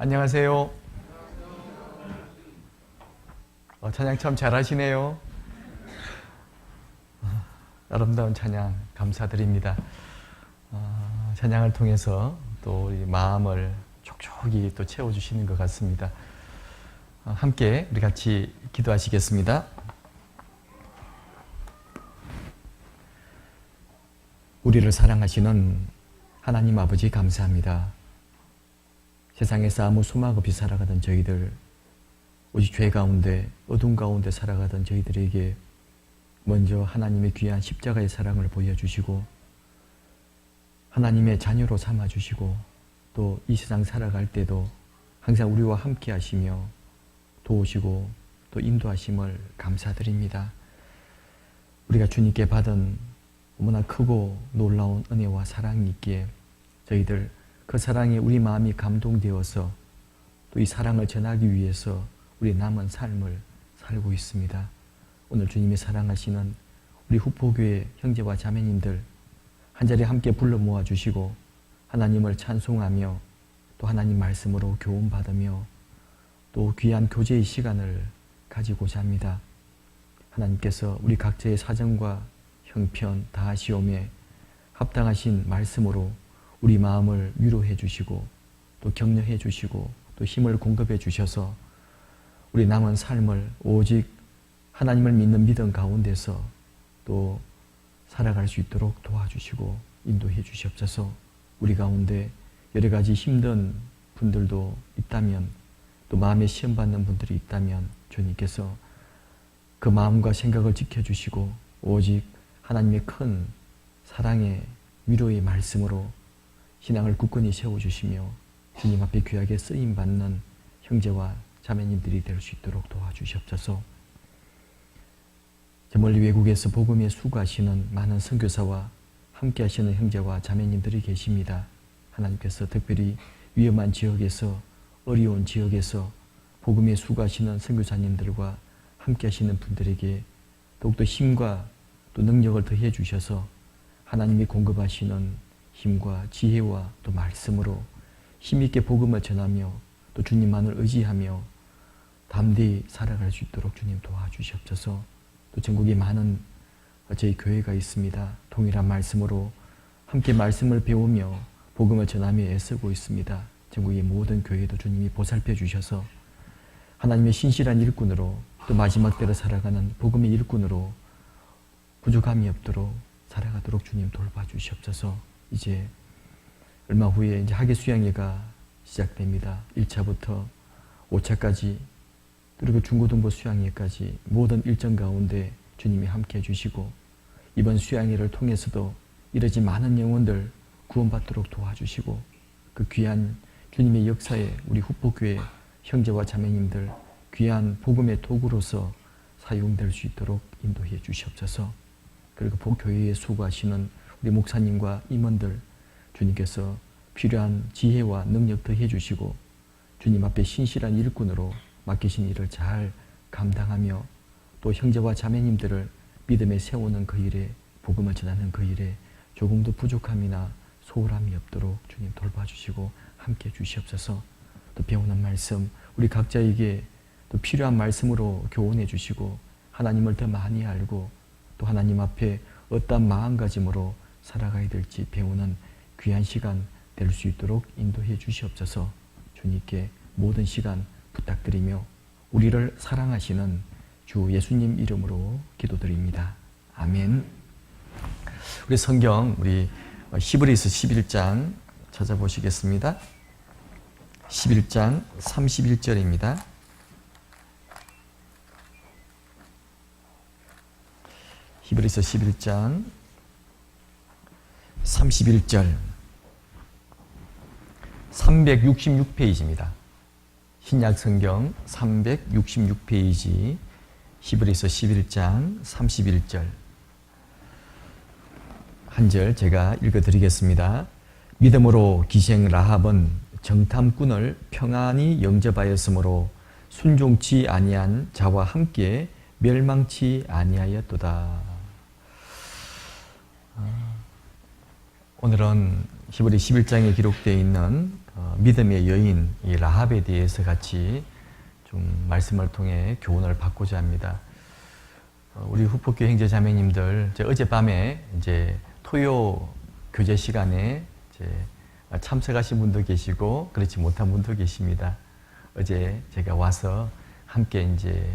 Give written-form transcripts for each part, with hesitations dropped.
안녕하세요. 찬양 참 잘하시네요. 아름다운 찬양 감사드립니다. 찬양을 통해서 또 우리 마음을 촉촉히 또 채워주시는 것 같습니다. 함께 우리 같이 기도하시겠습니다. 우리를 사랑하시는 하나님 아버지 감사합니다. 세상에서 아무 소망 없이 살아가던 저희들, 오직 죄 가운데 어둠 가운데 살아가던 저희들에게 먼저 하나님의 귀한 십자가의 사랑을 보여주시고 하나님의 자녀로 삼아주시고 또 이 세상 살아갈 때도 항상 우리와 함께 하시며 도우시고 또 인도하심을 감사드립니다. 우리가 주님께 받은 너무나 크고 놀라운 은혜와 사랑이 있기에 저희들 그 사랑에 우리 마음이 감동되어서 또 이 사랑을 전하기 위해서 우리 남은 삶을 살고 있습니다. 오늘 주님이 사랑하시는 우리 후포교회 형제와 자매님들 한자리에 함께 불러 모아주시고 하나님을 찬송하며 또 하나님 말씀으로 교훈받으며 또 귀한 교제의 시간을 가지고자 합니다. 하나님께서 우리 각자의 사정과 형편 다하시오매 합당하신 말씀으로 우리 마음을 위로해 주시고 또 격려해 주시고 또 힘을 공급해 주셔서 우리 남은 삶을 오직 하나님을 믿는 믿음 가운데서 또 살아갈 수 있도록 도와주시고 인도해 주시옵소서. 우리 가운데 여러 가지 힘든 분들도 있다면 또 마음에 시험받는 분들이 있다면 주님께서 그 마음과 생각을 지켜주시고 오직 하나님의 큰 사랑의 위로의 말씀으로 신앙을 굳건히 세워주시며 주님 앞에 귀하게 쓰임받는 형제와 자매님들이 될 수 있도록 도와주시옵소서. 저 멀리 외국에서 복음에 수고하시는 많은 선교사와 함께 하시는 형제와 자매님들이 계십니다. 하나님께서 특별히 위험한 지역에서 어려운 지역에서 복음에 수고하시는 선교사님들과 함께 하시는 분들에게 더욱더 힘과 또 능력을 더해 주셔서 하나님이 공급하시는 힘과 지혜와 또 말씀으로 힘있게 복음을 전하며 또 주님만을 의지하며 담대히 살아갈 수 있도록 주님 도와주시옵소서. 또 전국에 많은 저희 교회가 있습니다. 동일한 말씀으로 함께 말씀을 배우며 복음을 전하며 애쓰고 있습니다. 전국의 모든 교회도 주님이 보살펴 주셔서 하나님의 신실한 일꾼으로 또 마지막 때로 살아가는 복음의 일꾼으로 부족함이 없도록 살아가도록 주님 돌봐주시옵소서. 이제 얼마 후에 이제 학예 수양회가 시작됩니다. 1차부터 5차까지 그리고 중고등부 수양회까지 모든 일정 가운데 주님이 함께 해주시고 이번 수양회를 통해서도 이러지 많은 영혼들 구원받도록 도와주시고 그 귀한 주님의 역사에 우리 후포교회 형제와 자매님들 귀한 복음의 도구로서 사용될 수 있도록 인도해 주시옵소서. 그리고 교회에 수고하시는 우리 목사님과 임원들 주님께서 필요한 지혜와 능력 더해 주시고 주님 앞에 신실한 일꾼으로 맡기신 일을 잘 감당하며 또 형제와 자매님들을 믿음에 세우는 그 일에 복음을 전하는 그 일에 조금도 부족함이나 소홀함이 없도록 주님 돌봐주시고 함께 주시옵소서. 또 배우는 말씀 우리 각자에게 또 필요한 말씀으로 교훈해 주시고 하나님을 더 많이 알고 또 하나님 앞에 어떤 마음가짐으로 살아가야 될지 배우는 귀한 시간 될 수 있도록 인도해 주시옵소서. 주님께 모든 시간 부탁드리며 우리를 사랑하시는 주 예수님 이름으로 기도드립니다. 아멘. 우리 성경 우리 히브리서 11장 찾아보시겠습니다. 11장 31절입니다. 히브리서 11장 31절 366페이지입니다. 신약성경 366페이지 히브리서 11장 31절 한 절 제가 읽어드리겠습니다. 믿음으로 기생 라합은 정탐꾼을 평안히 영접하였으므로 순종치 아니한 자와 함께 멸망치 아니하였도다. 오늘은 히브리 11장에 기록되어 있는 믿음의 여인 이 라합에 대해서 같이 좀 말씀을 통해 교훈을 받고자 합니다. 우리 후포교회 형제 자매님들, 어젯밤에 이제 토요 교제 시간에 이제 참석하신 분도 계시고 그렇지 못한 분도 계십니다. 어제 제가 와서 함께 이제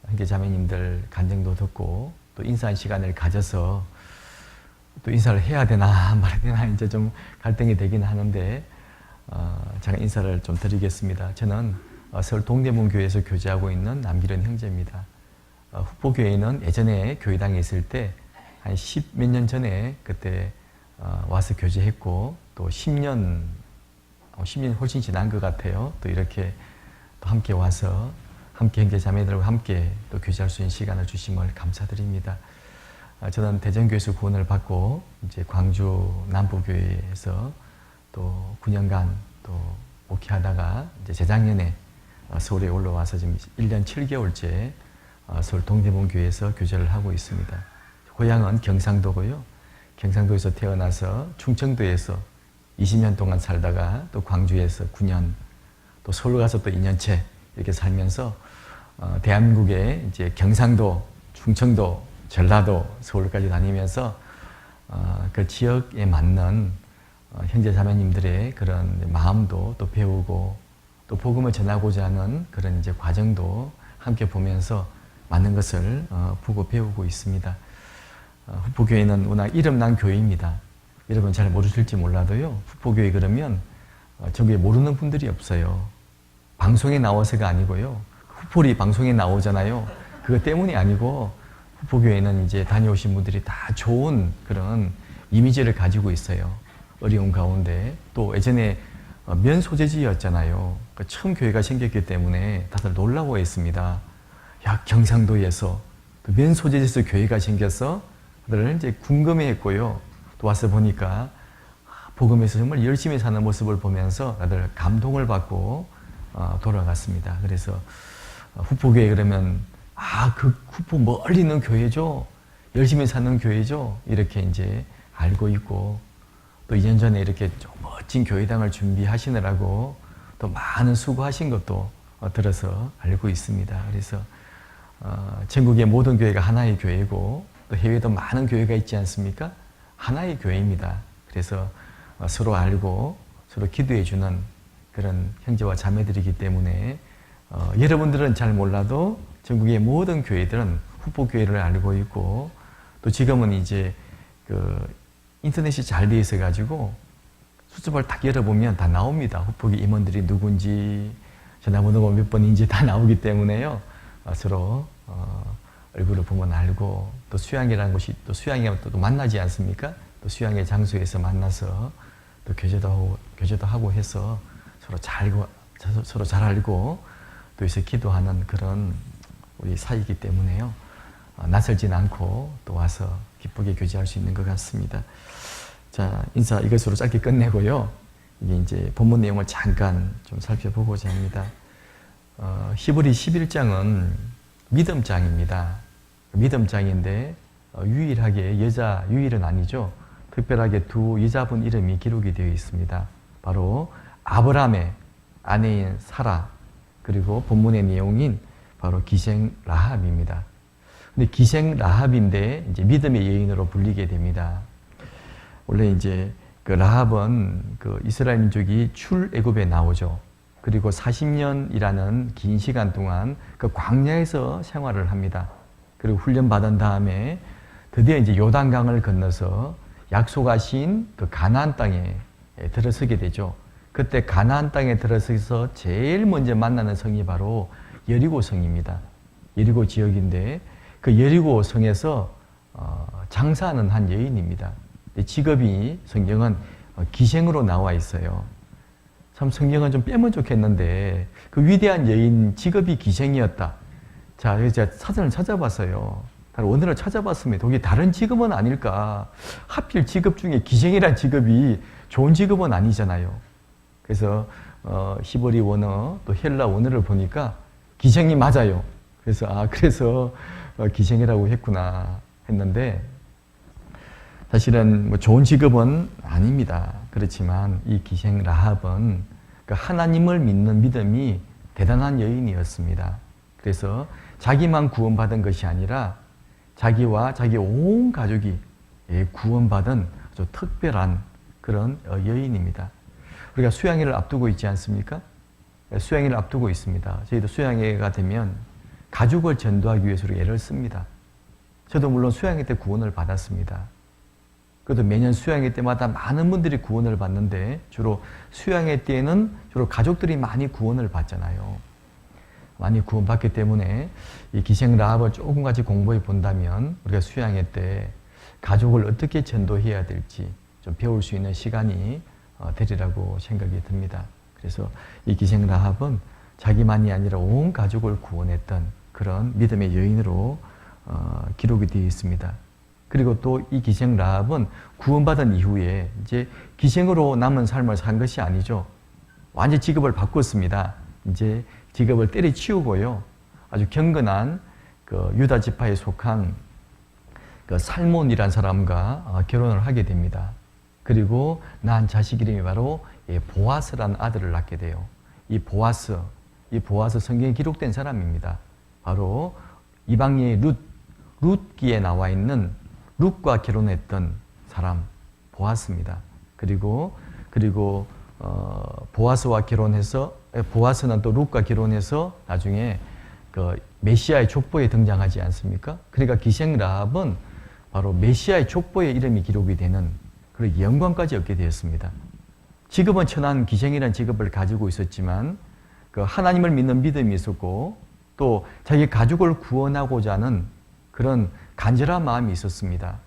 형제 자매님들 간증도 듣고 또 인사한 시간을 가져서 또 인사를 해야 되나 말아야 되나 이제 좀 갈등이 되긴 하는데 제가 인사를 좀 드리겠습니다. 저는 서울 동대문 교회에서 교제하고 있는 남기련 형제입니다. 후포교회는 예전에 교회당에 있을 때 한 10몇 년 전에 그때 와서 교제했고 또 10년 훨씬 지난 것 같아요. 또 이렇게 또 함께 와서 함께 형제 자매들과 함께 또 교제할 수 있는 시간을 주심을 감사드립니다. 저는 대전교회에서 구원을 받고 이제 광주 남부교회에서 또 9년간 또 목회하다가 이제 재작년에 서울에 올라와서 지금 1년 7개월째 서울 동대문교회에서 교제를 하고 있습니다. 고향은 경상도고요. 경상도에서 태어나서 충청도에서 20년 동안 살다가 또 광주에서 9년, 또 서울 가서 또 2년째 이렇게 살면서 대한민국의 이제 경상도, 충청도, 전라도, 서울까지 다니면서 그 지역에 맞는 형제 자매님들의 그런 마음도 또 배우고 또 복음을 전하고자 하는 그런 이제 과정도 함께 보면서 많은 것을 보고 배우고 있습니다. 후포교회는 워낙 이름난 교회입니다. 여러분 잘 모르실지 몰라도요. 후포교회 그러면 전국에 모르는 분들이 없어요. 방송에 나와서가 아니고요. 후포리 방송에 나오잖아요. 그것 때문이 아니고 후포교회는 이제 다녀오신 분들이 다 좋은 그런 이미지를 가지고 있어요. 어려운 가운데 또 예전에 면 소재지였잖아요. 처음 교회가 생겼기 때문에 다들 놀라워했습니다. 야, 경상도에서 면 소재지에서 교회가 생겨서 다들 이제 궁금해했고요. 또 와서 보니까 복음에서 정말 열심히 사는 모습을 보면서 다들 감동을 받고 돌아갔습니다. 그래서 후포교회 그러면 그 후포 멀리 있는 교회죠. 열심히 사는 교회죠. 이렇게 이제 알고 있고 또 2년 전에 이렇게 좀 멋진 교회당을 준비하시느라고 또 많은 수고하신 것도 들어서 알고 있습니다. 그래서 전국의 모든 교회가 하나의 교회고 또 해외에도 많은 교회가 있지 않습니까? 하나의 교회입니다. 그래서 서로 알고 서로 기도해주는 그런 형제와 자매들이기 때문에 여러분들은 잘 몰라도 전국의 모든 교회들은 후포교회를 알고 있고 또 지금은 이제 그 인터넷이 잘 돼 있어 가지고 수첩을 딱 열어보면 다 나옵니다. 후포교 임원들이 누군지 전화번호가 몇 번인지 다 나오기 때문에요. 서로 얼굴을 보면 알고 또 수양이라는 곳이 또 수양이면 또 만나지 않습니까? 또 수양의 장소에서 만나서 또 교제도 하고 해서 서로 잘 알고 또 이제 기도하는 그런 우리 사이이기 때문에요. 낯설진 않고 또 와서 기쁘게 교제할 수 있는 것 같습니다. 자, 인사 이것으로 짧게 끝내고요. 이게 이제 본문 내용을 잠깐 좀 살펴보고자 합니다. 히브리 11장은 믿음장입니다. 믿음장인데 유일하게 여자 유일은 아니죠. 특별하게 두 여자분 이름이 기록이 되어 있습니다. 바로 아브라함의 아내인 사라 그리고 본문의 내용인 바로 기생 라합입니다. 근데 기생 라합인데 이제 믿음의 여인으로 불리게 됩니다. 원래 이제 그 라합은 그 이스라엘 민족이 출애굽에 나오죠. 그리고 40년이라는 긴 시간 동안 그 광야에서 생활을 합니다. 그리고 훈련 받은 다음에 드디어 이제 요단강을 건너서 약속하신 그 가나안 땅에 들어서게 되죠. 그때 가나안 땅에 들어서서 제일 먼저 만나는 성이 바로 여리고 성입니다. 여리고 지역인데 그 여리고 성에서 장사하는 한 여인입니다. 직업이 성경은 기생으로 나와 있어요. 참 성경은 좀 빼면 좋겠는데 그 위대한 여인 직업이 기생이었다. 자, 그래서 제가 사전을 찾아봤어요. 다른 원어를 찾아봤습니다. 거기 다른 직업은 아닐까. 하필 직업 중에 기생이란 직업이 좋은 직업은 아니잖아요. 그래서 히브리 원어 또 헬라 원어를 보니까 기생이 맞아요. 그래서 그래서 기생이라고 했구나 했는데 사실은 뭐 좋은 직업은 아닙니다. 그렇지만 이 기생 라합은 그 하나님을 믿는 믿음이 대단한 여인이었습니다. 그래서 자기만 구원받은 것이 아니라 자기와 자기 온 가족이 구원받은 아주 특별한 그런 여인입니다. 우리가 수양회를 앞두고 있지 않습니까? 수양회를 앞두고 있습니다. 저희도 수양회가 되면 가족을 전도하기 위해서 애를 씁니다. 저도 물론 수양회 때 구원을 받았습니다. 그래도 매년 수양회 때마다 많은 분들이 구원을 받는데 주로 수양회 때에는 주로 가족들이 많이 구원을 받잖아요. 많이 구원받기 때문에 이 기생 라합을 조금 같이 공부해 본다면 우리가 수양회 때 가족을 어떻게 전도해야 될지 좀 배울 수 있는 시간이 되리라고 생각이 듭니다. 그래서 이 기생 라합은 자기만이 아니라 온 가족을 구원했던 그런 믿음의 여인으로 기록이 되어 있습니다. 그리고 또 이 기생 라합은 구원받은 이후에 이제 기생으로 남은 삶을 산 것이 아니죠. 완전 직업을 바꿨습니다. 이제 직업을 때려치우고요. 아주 경건한 그 유다 지파에 속한 그 살몬이라는 사람과 결혼을 하게 됩니다. 그리고 낳은 자식 이름이 바로 보아스라는 아들을 낳게 돼요. 이 보아스 성경에 기록된 사람입니다. 바로 이방인의 룻기에 나와 있는 룻과 결혼했던 사람 보아스입니다. 그리고 보아스와 결혼해서 보아스는 또 룻과 결혼해서 나중에 그 메시아의 족보에 등장하지 않습니까? 그러니까 기생 라합은 바로 메시아의 족보에 이름이 기록이 되는 그런 영광까지 얻게 되었습니다. 직업은 천한 기생이라는 직업을 가지고 있었지만 그 하나님을 믿는 믿음이 있었고 또 자기 가족을 구원하고자 하는 그런 간절한 마음이 있었습니다.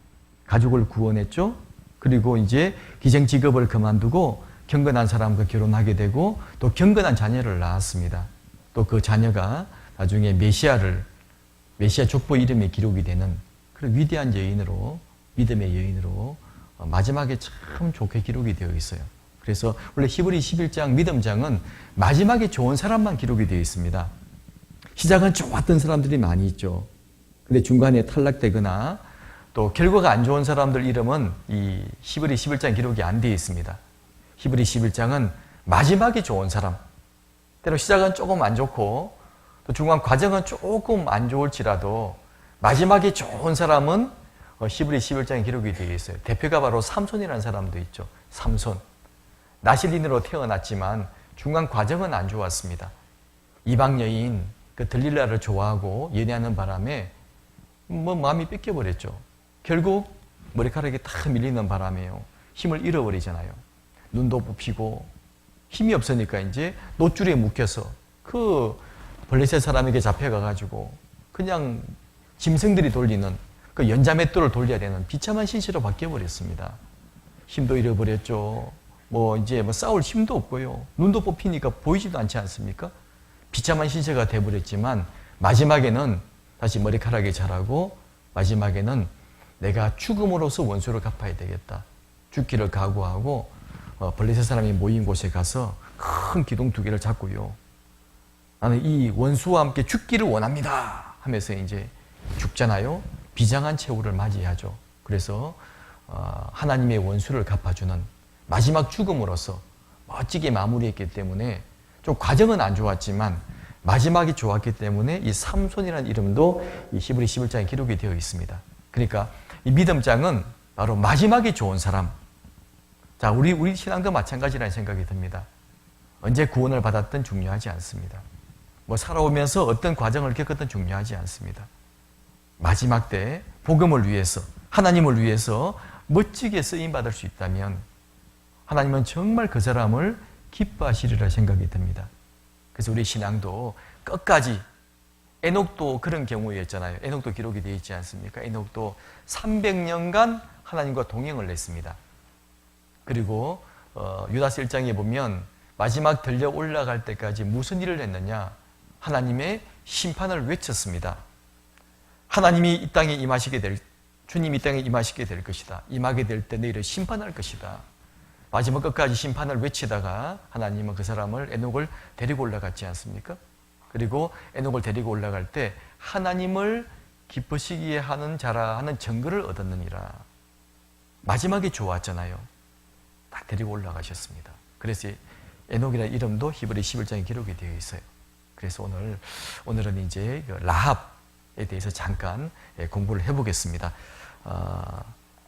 가족을 구원했죠. 그리고 이제 기생 직업을 그만두고 경건한 사람과 결혼하게 되고 또 경건한 자녀를 낳았습니다. 또 그 자녀가 나중에 메시아 족보 이름에 기록이 되는 그런 위대한 여인으로 믿음의 여인으로 마지막에 참 좋게 기록이 되어 있어요. 그래서 원래 히브리 11장 믿음장은 마지막에 좋은 사람만 기록이 되어 있습니다. 시작은 좋았던 사람들이 많이 있죠. 근데 중간에 탈락되거나 또 결과가 안 좋은 사람들 이름은 이 히브리 11장 기록이 안 되어 있습니다. 히브리 11장은 마지막에 좋은 사람, 때로 시작은 조금 안 좋고 또 중간 과정은 조금 안 좋을지라도 마지막에 좋은 사람은 히브리 11장에 기록이 되어 있어요. 대표가 바로 삼손이라는 사람도 있죠. 삼손. 나실린으로 태어났지만 중간 과정은 안 좋았습니다. 이방 여인 그 들릴라를 좋아하고 연애하는 바람에 마음이 뺏겨버렸죠. 결국 머리카락이 다 밀리는 바람에요. 힘을 잃어버리잖아요. 눈도 부피고 힘이 없으니까 이제 노줄에 묶여서 그 블레셋 사람에게 잡혀가가지고 그냥 짐승들이 돌리는 그 연자맷돌을 돌려야 되는 비참한 신세로 바뀌어버렸습니다. 힘도 잃어버렸죠. 이제 싸울 힘도 없고요. 눈도 뽑히니까 보이지도 않지 않습니까? 비참한 신세가 돼버렸지만 마지막에는 다시 머리카락이 자라고 마지막에는 내가 죽음으로써 원수를 갚아야 되겠다. 죽기를 각오하고 블레셋 사람이 모인 곳에 가서 큰 기둥 2개를 잡고요. 나는 이 원수와 함께 죽기를 원합니다. 하면서 이제 죽잖아요. 비장한 최후를 맞이하죠. 그래서 하나님의 원수를 갚아주는 마지막 죽음으로써 멋지게 마무리했기 때문에 좀 과정은 안 좋았지만 마지막이 좋았기 때문에 이 삼손이라는 이름도 이 히브리 11장에 기록이 되어 있습니다. 그러니까 이 믿음장은 바로 마지막이 좋은 사람. 자, 우리 신앙도 마찬가지라는 생각이 듭니다. 언제 구원을 받았든 중요하지 않습니다. 살아오면서 어떤 과정을 겪었든 중요하지 않습니다. 마지막 때 복음을 위해서, 하나님을 위해서 멋지게 쓰임받을 수 있다면 하나님은 정말 그 사람을 기뻐하시리라 생각이 듭니다. 그래서 우리 신앙도 끝까지, 에녹도 그런 경우였잖아요. 에녹도 기록이 되어 있지 않습니까? 에녹도 300년간 하나님과 동행을 했습니다. 그리고 유다서 1장에 보면 마지막 들려 올라갈 때까지 무슨 일을 했느냐? 하나님의 심판을 외쳤습니다. 하나님이 이 땅에 주님이 이 땅에 임하시게 될 것이다. 임하게 될 때 너희를 심판할 것이다. 마지막 끝까지 심판을 외치다가 하나님은 그 사람을, 에녹을 데리고 올라갔지 않습니까? 그리고 에녹을 데리고 올라갈 때 하나님을 기쁘시게 하는 자라 하는 증거를 얻었느니라. 마지막이 좋았잖아요. 딱 데리고 올라가셨습니다. 그래서 에녹이라는 이름도 히브리 11장에 기록이 되어 있어요. 그래서 오늘은 이제 라합에 대해서 잠깐 공부를 해보겠습니다.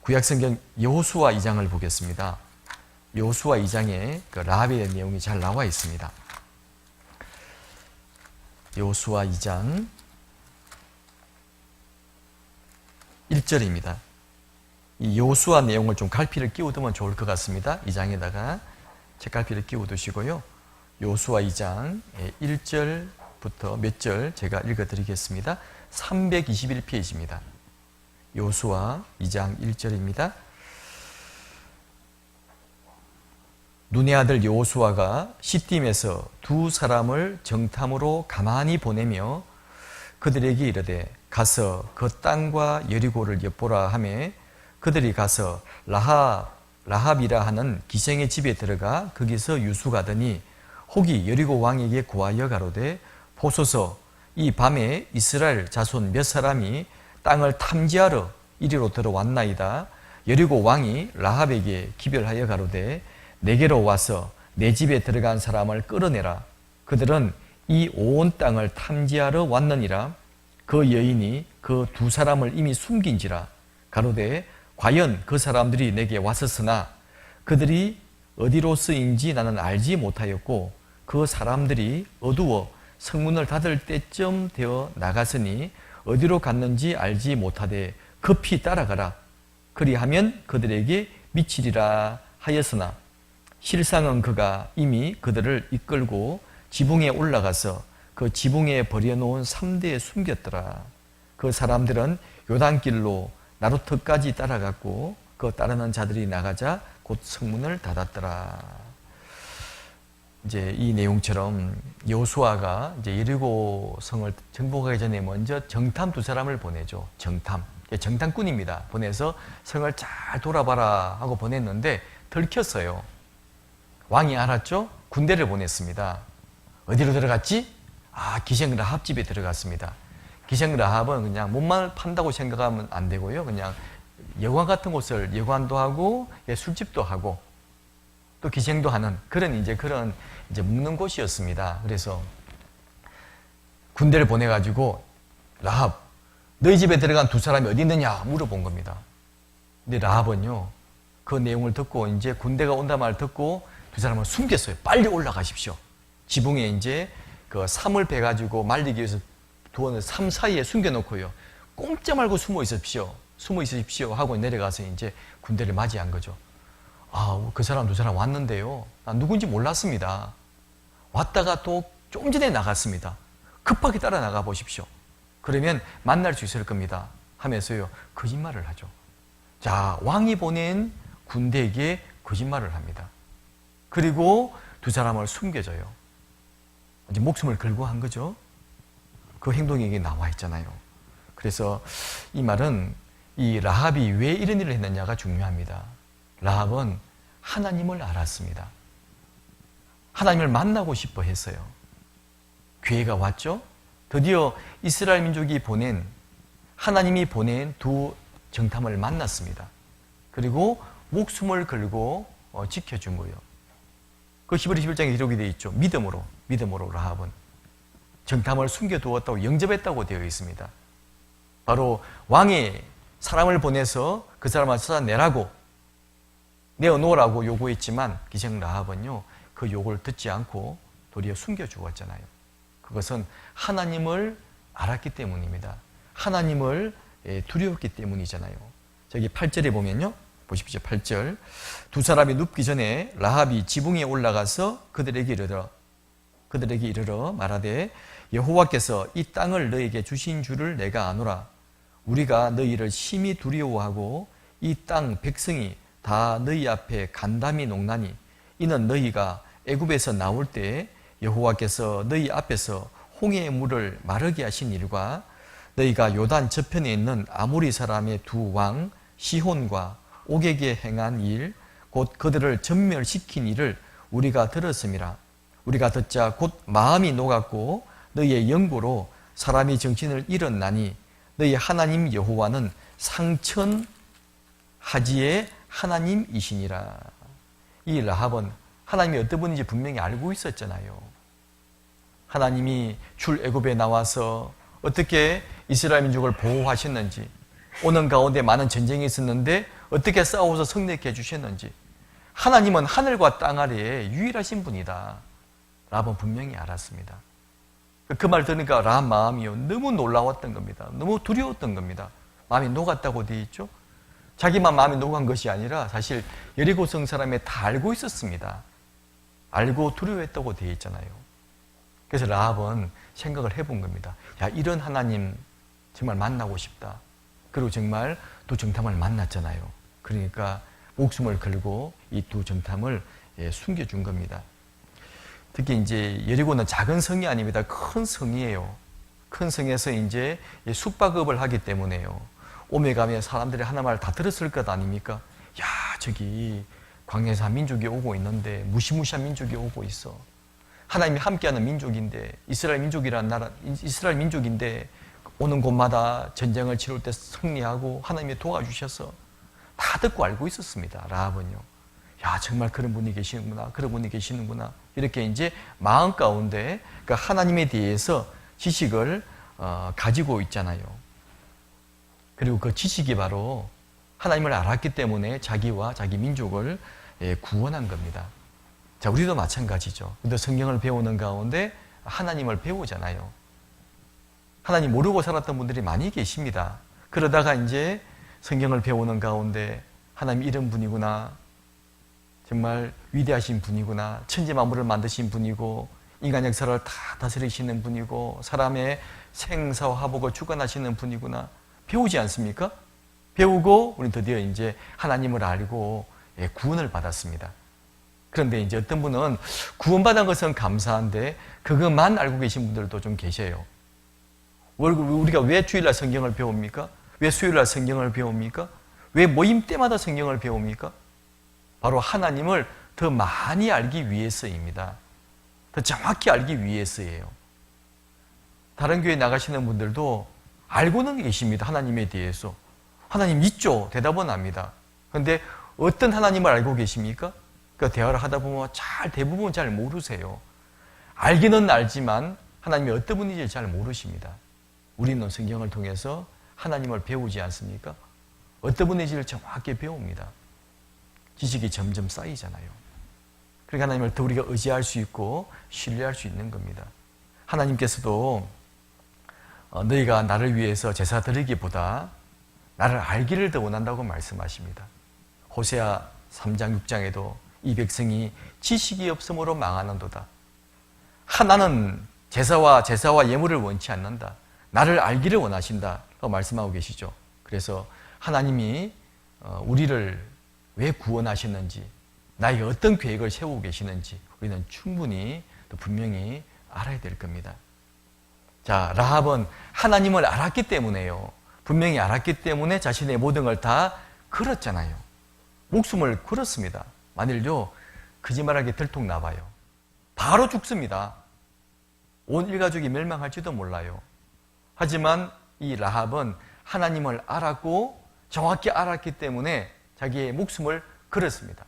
구약성경 여호수아 2장을 보겠습니다. 여호수아 2장에 라합에 대한 내용이 잘 나와 있습니다. 여호수아 2장 1절입니다. 이 여호수아 내용을 좀 갈피를 끼워두면 좋을 것 같습니다. 2장에다가 책갈피를 끼워두시고요. 여호수아 2장 1절부터 몇 절 제가 읽어드리겠습니다. 321페이지입니다. 여호수아 2장 1절입니다. 눈의 아들 여호수아가 시딤에서 두 사람을 정탐으로 가만히 보내며 그들에게 이르되 가서 그 땅과 여리고를 엿보라 하며 그들이 가서 라합이라 하는 기생의 집에 들어가 거기서 유숙하더니 혹이 여리고 왕에게 고하여 가로되 보소서 이 밤에 이스라엘 자손 몇 사람이 땅을 탐지하러 이리로 들어왔나이다. 여리고 왕이 라합에게 기별하여 가로되 내게로 와서 내 집에 들어간 사람을 끌어내라. 그들은 이 온 땅을 탐지하러 왔느니라. 그 여인이 그 두 사람을 이미 숨긴지라. 가로되 과연 그 사람들이 내게 왔었으나 그들이 어디로서인지 나는 알지 못하였고 그 사람들이 어두워 성문을 닫을 때쯤 되어 나갔으니 어디로 갔는지 알지 못하되 급히 따라가라. 그리하면 그들에게 미치리라 하였으나 실상은 그가 이미 그들을 이끌고 지붕에 올라가서 그 지붕에 버려놓은 삼대에 숨겼더라. 그 사람들은 요단길로 나루터까지 따라갔고 그 따르는 자들이 나가자 곧 성문을 닫았더라. 이제 이 내용처럼 여호수아가 이제 여리고 성을 정복하기 전에 먼저 정탐 두 사람을 보내죠. 정탐꾼입니다. 보내서 성을 잘 돌아봐라 하고 보냈는데 들켰어요. 왕이 알았죠? 군대를 보냈습니다. 어디로 들어갔지? 기생 라합 집에 들어갔습니다. 기생 라합은 그냥 몸만 판다고 생각하면 안 되고요. 그냥 여관 같은 곳을 여관도 하고 술집도 하고 또 기생도 하는 그런 묵는 곳이었습니다. 그래서 군대를 보내가지고 라합 너희 집에 들어간 두 사람이 어디 있느냐 물어본 겁니다. 근데 라합은요 그 내용을 듣고 이제 군대가 온다 말 듣고 두 사람을 숨겼어요. 빨리 올라가십시오. 지붕에 이제 그 삼을 베가지고 말리기 위해서 두어는 삼 사이에 숨겨놓고요. 꼼짝 말고 숨어 있으십시오 하고 내려가서 이제 군대를 맞이한 거죠. 그 사람 두 사람 왔는데요. 난 누군지 몰랐습니다. 왔다가 또 좀 전에 나갔습니다. 급하게 따라 나가 보십시오. 그러면 만날 수 있을 겁니다. 하면서요. 거짓말을 하죠. 자, 왕이 보낸 군대에게 거짓말을 합니다. 그리고 두 사람을 숨겨줘요. 이제 목숨을 걸고 한 거죠. 그 행동이 여기 나와 있잖아요. 그래서 이 말은 이 라합이 왜 이런 일을 했느냐가 중요합니다. 라합은 하나님을 알았습니다. 하나님을 만나고 싶어 했어요. 기회가 왔죠. 드디어 이스라엘 민족이 하나님이 보낸 두 정탐을 만났습니다. 그리고 목숨을 걸고 지켜준 거예요. 그 히브리 11장에 기록이 되어 있죠. 믿음으로 라합은 정탐을 숨겨두었다고 영접했다고 되어 있습니다. 바로 왕이 사람을 보내서 그 사람을 찾아내라고 내어놓으라고 요구했지만 기생 라합은요 그 요구를 듣지 않고 도리어 숨겨주었잖아요. 그것은 하나님을 알았기 때문입니다. 하나님을 두려웠기 때문이잖아요. 저기 8절에 보면요. 보십시오. 8절. 두 사람이 눕기 전에 라합이 지붕에 올라가서 그들에게 이르러 말하되 여호와께서 이 땅을 너에게 주신 줄을 내가 아노라. 우리가 너희를 심히 두려워하고 이 땅 백성이 다 너희 앞에 간담이 녹나니 이는 너희가 애굽에서 나올 때 여호와께서 너희 앞에서 홍해의 물을 마르게 하신 일과 너희가 요단 저편에 있는 아모리 사람의 두 왕 시혼과 옥에게 행한 일 곧 그들을 전멸시킨 일을 우리가 들었음이라. 우리가 듣자 곧 마음이 녹았고 너희의 영고로 사람이 정신을 잃었나니 너희 하나님 여호와는 상천하지의 하나님이시니라. 이 라합은 하나님이 어떤 분인지 분명히 알고 있었잖아요. 하나님이 출애굽에 나와서 어떻게 이스라엘 민족을 보호하셨는지, 오는 가운데 많은 전쟁이 있었는데 어떻게 싸워서 승리케 해주셨는지, 하나님은 하늘과 땅 아래에 유일하신 분이다. 라합은 분명히 알았습니다. 그 말 들으니까 라합 마음이요, 너무 놀라웠던 겁니다. 너무 두려웠던 겁니다. 마음이 녹았다고 되어 있죠. 자기만 마음이 녹은 것이 아니라 사실 여리고성 사람이 다 알고 있었습니다. 알고 두려워했다고 되어 있잖아요. 그래서 라합은 생각을 해본 겁니다. 야, 이런 하나님 정말 만나고 싶다. 그리고 정말 두 정탐을 만났잖아요. 그러니까 목숨을 걸고 이 두 정탐을 숨겨준 겁니다. 특히 이제 여리고는 작은 성이 아닙니다. 큰 성이에요. 큰 성에서 이제 숙박업을 하기 때문에요. 오메 가면 사람들이 하나 말 다 들었을 것 아닙니까? 야, 저기 광야에서 한 민족이 오고 있는데, 무시무시한 민족이 오고 있어. 하나님이 함께하는 민족인데, 이스라엘 민족이라는 나라, 이스라엘 민족인데 오는 곳마다 전쟁을 치룰 때 승리하고 하나님이 도와주셔서 다 듣고 알고 있었습니다. 라합은요. 야, 정말 그런 분이 계시는구나, 그런 분이 계시는구나. 이렇게 이제 마음 가운데 그러니까 하나님에 대해서 지식을 가지고 있잖아요. 그리고 그 지식이 바로 하나님을 알았기 때문에 자기와 자기 민족을 구원한 겁니다. 자, 우리도 마찬가지죠. 우리도 성경을 배우는 가운데 하나님을 배우잖아요. 하나님 모르고 살았던 분들이 많이 계십니다. 그러다가 이제 성경을 배우는 가운데 하나님 이런 분이구나, 정말 위대하신 분이구나, 천지 만물을 만드신 분이고 인간 역사를 다 다스리시는 분이고 사람의 생사와 화복을 주관하시는 분이구나 배우지 않습니까? 배우고 우리는 드디어 이제 하나님을 알고 구원을 받았습니다. 그런데 이제 어떤 분은 구원받은 것은 감사한데 그것만 알고 계신 분들도 좀 계셔요. 우리가 왜 주일날 성경을 배웁니까? 왜 수요일날 성경을 배웁니까? 왜 모임 때마다 성경을 배웁니까? 바로 하나님을 더 많이 알기 위해서입니다. 더 정확히 알기 위해서예요. 다른 교회 나가시는 분들도 알고는 계십니다. 하나님에 대해서. 하나님 있죠? 대답은 합니다. 그런데 어떤 하나님을 알고 계십니까? 그 대화를 하다 보면 대부분 잘 모르세요. 알기는 알지만 하나님이 어떤 분인지 잘 모르십니다. 우리는 성경을 통해서 하나님을 배우지 않습니까? 어떤 분인지를 정확히 배웁니다. 지식이 점점 쌓이잖아요. 그러니까 하나님을 더 우리가 의지할 수 있고 신뢰할 수 있는 겁니다. 하나님께서도 너희가 나를 위해서 제사 드리기보다 나를 알기를 더 원한다고 말씀하십니다. 호세아 3장 6장에도 이 백성이 지식이 없으므로 망하는도다. 하나는 제사와 예물을 원치 않는다. 나를 알기를 원하신다고 말씀하고 계시죠. 그래서 하나님이 우리를 왜 구원하셨는지, 나에게 어떤 계획을 세우고 계시는지 우리는 충분히 또 분명히 알아야 될 겁니다. 자, 라합은 하나님을 알았기 때문에요. 분명히 알았기 때문에 자신의 모든 걸 다 걸었잖아요. 목숨을 걸었습니다. 만일요, 거짓말하게 들통나봐요. 바로 죽습니다. 온 일가족이 멸망할지도 몰라요. 하지만 이 라합은 하나님을 알았고 정확히 알았기 때문에 자기의 목숨을 걸었습니다.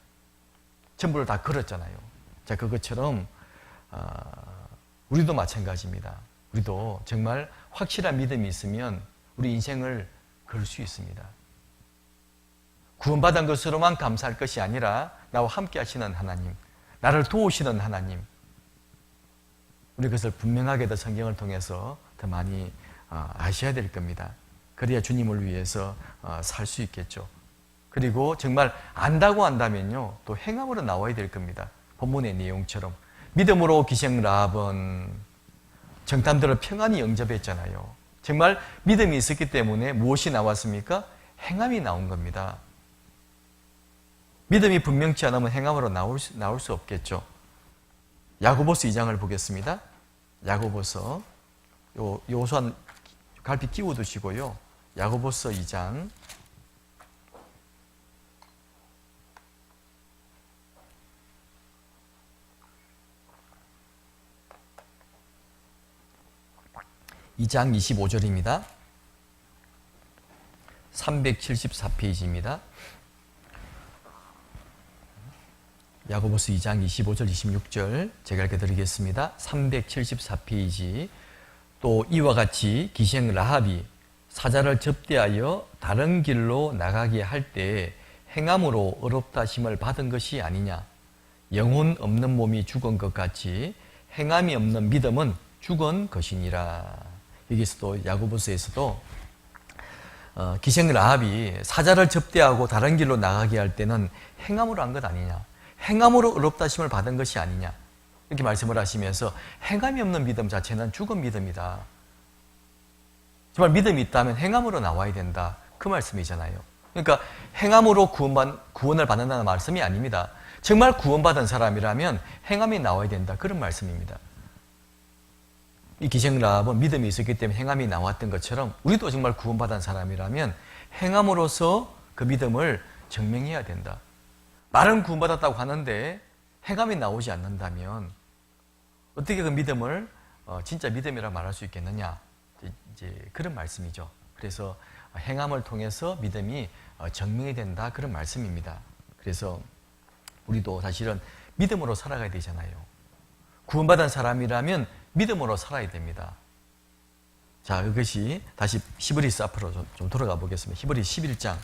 전부를 다 걸었잖아요. 자, 그것처럼 우리도 마찬가지입니다. 우리도 정말 확실한 믿음이 있으면 우리 인생을 걸 수 있습니다. 구원받은 것으로만 감사할 것이 아니라 나와 함께 하시는 하나님, 나를 도우시는 하나님, 우리 그것을 분명하게 더 성경을 통해서 더 많이 아셔야 될 겁니다. 그래야 주님을 위해서 살 수 있겠죠. 그리고 정말 안다고 한다면요, 또 행함으로 나와야 될 겁니다. 본문의 내용처럼 믿음으로 기생 라합은 정탐들을 평안히 영접했잖아요. 정말 믿음이 있었기 때문에 무엇이 나왔습니까? 행함이 나온 겁니다. 믿음이 분명치 않으면 행함으로 나올 수 없겠죠. 야고보서 2장을 보겠습니다. 야고보서 요소한 갈피 끼워 두시고요. 야고보서 2장 2장 25절입니다. 374페이지입니다. 야고보서 2장 25절 26절 제가 읽어드리겠습니다. 374페이지. 또 이와 같이 기생 라합이 사자를 접대하여 다른 길로 나가게 할 때 행함으로 의롭다 하심을 받은 것이 아니냐. 영혼 없는 몸이 죽은 것 같이 행함이 없는 믿음은 죽은 것이니라. 여기서도 야고보서에서도 기생 라합이 사자를 접대하고 다른 길로 나가게 할 때는 행함으로 한 것 아니냐. 행함으로 의롭다 하심을 받은 것이 아니냐. 이렇게 말씀을 하시면서 행함이 없는 믿음 자체는 죽은 믿음이다. 정말 믿음이 있다면 행함으로 나와야 된다. 그 말씀이잖아요. 그러니까 행함으로 구원을 받는다는 말씀이 아닙니다. 정말 구원받은 사람이라면 행함이 나와야 된다. 그런 말씀입니다. 이 기생 라합은 믿음이 있었기 때문에 행함이 나왔던 것처럼 우리도 정말 구원받은 사람이라면 행함으로써 그 믿음을 증명해야 된다. 말은 구원받았다고 하는데 행함이 나오지 않는다면 어떻게 그 믿음을 진짜 믿음이라 말할 수 있겠느냐. 이제 그런 말씀이죠. 그래서 행함을 통해서 믿음이 증명이 된다. 그런 말씀입니다. 그래서 우리도 사실은 믿음으로 살아가야 되잖아요. 구원받은 사람이라면 믿음으로 살아야 됩니다. 자, 이것이 다시 히브리서 앞으로 좀 돌아가 보겠습니다. 히브리서 11장.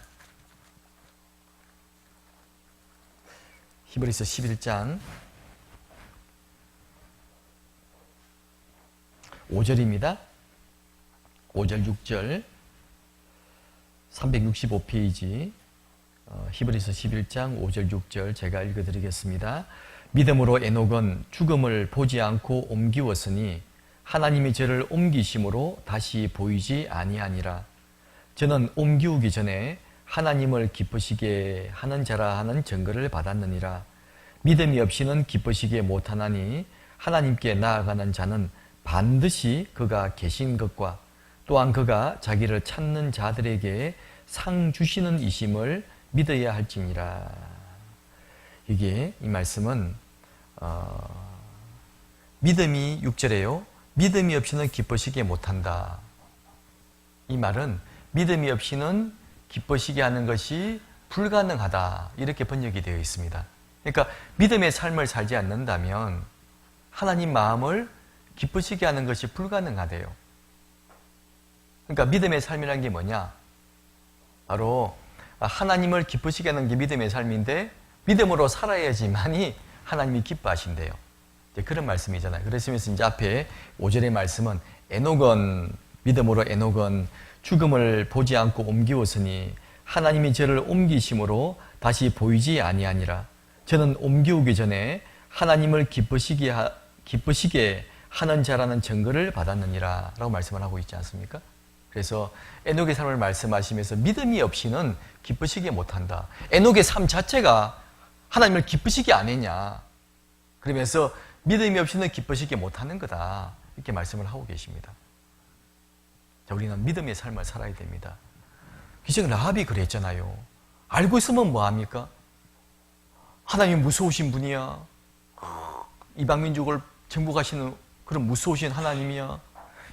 히브리서 11장 5절입니다. 5절 6절 365페이지 히브리서 11장 5절 6절 제가 읽어드리겠습니다. 믿음으로 에녹은 죽음을 보지 않고 옮기웠으니 하나님이 저를 옮기심으로 다시 보이지 아니하니라. 저는 옮기우기 전에 하나님을 기쁘시게 하는 자라 하는 증거를 받았느니라. 믿음이 없이는 기쁘시게 못하나니 하나님께 나아가는 자는 반드시 그가 계신 것과 또한 그가 자기를 찾는 자들에게 상 주시는 이심을 믿어야 할지니라. 이게 이 말씀은 믿음이 6절에요. 믿음이 없이는 기쁘시게 못한다. 이 말은 믿음이 없이는 기쁘시게 하는 것이 불가능하다. 이렇게 번역이 되어 있습니다. 그러니까 믿음의 삶을 살지 않는다면 하나님 마음을 기쁘시게 하는 것이 불가능하대요. 그러니까 믿음의 삶이라는 게 뭐냐? 바로 하나님을 기쁘시게 하는 게 믿음의 삶인데 믿음으로 살아야지만이 하나님이 기뻐하신대요. 그런 말씀이잖아요. 그랬으면서 이제 앞에 5절의 말씀은 에녹은 믿음으로 에녹은 죽음을 보지 않고 옮기웠으니 하나님이 저를 옮기심으로 다시 보이지 아니하니라. 저는 옮기우기 전에 하나님을 기쁘시게 하는 자라는 증거를 받았느니라 라고 말씀을 하고 있지 않습니까? 그래서 에녹의 삶을 말씀하시면서 믿음이 없이는 기쁘시게 못한다. 에녹의 삶 자체가 하나님을 기쁘시게 안 했냐. 그러면서 믿음이 없이는 기쁘시게 못하는 거다. 이렇게 말씀을 하고 계십니다. 자, 우리는 믿음의 삶을 살아야 됩니다. 기생 라합이 그랬잖아요. 알고 있으면 뭐합니까? 하나님이 무서우신 분이야. 이방 민족을 정복하시는 그런 무서우신 하나님이야.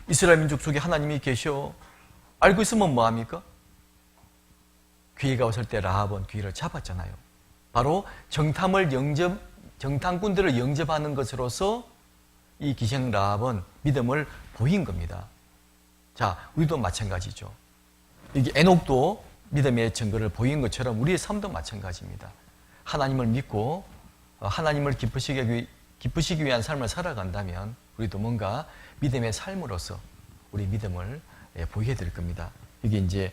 이스라엘 민족 속에 하나님이 계셔. 알고 있으면 뭐합니까? 기회가 왔을 때 라합은 기회를 잡았잖아요. 바로 정탐꾼들을 영접하는 것으로서 이 기생 라합은 믿음을 보인 겁니다. 자, 우리도 마찬가지죠. 이게 에녹도 믿음의 증거를 보인 것처럼 우리의 삶도 마찬가지입니다. 하나님을 믿고 하나님을 기쁘시기 위한 삶을 살아간다면 우리도 뭔가 믿음의 삶으로서 우리 믿음을 보이게 될 겁니다. 이게 이제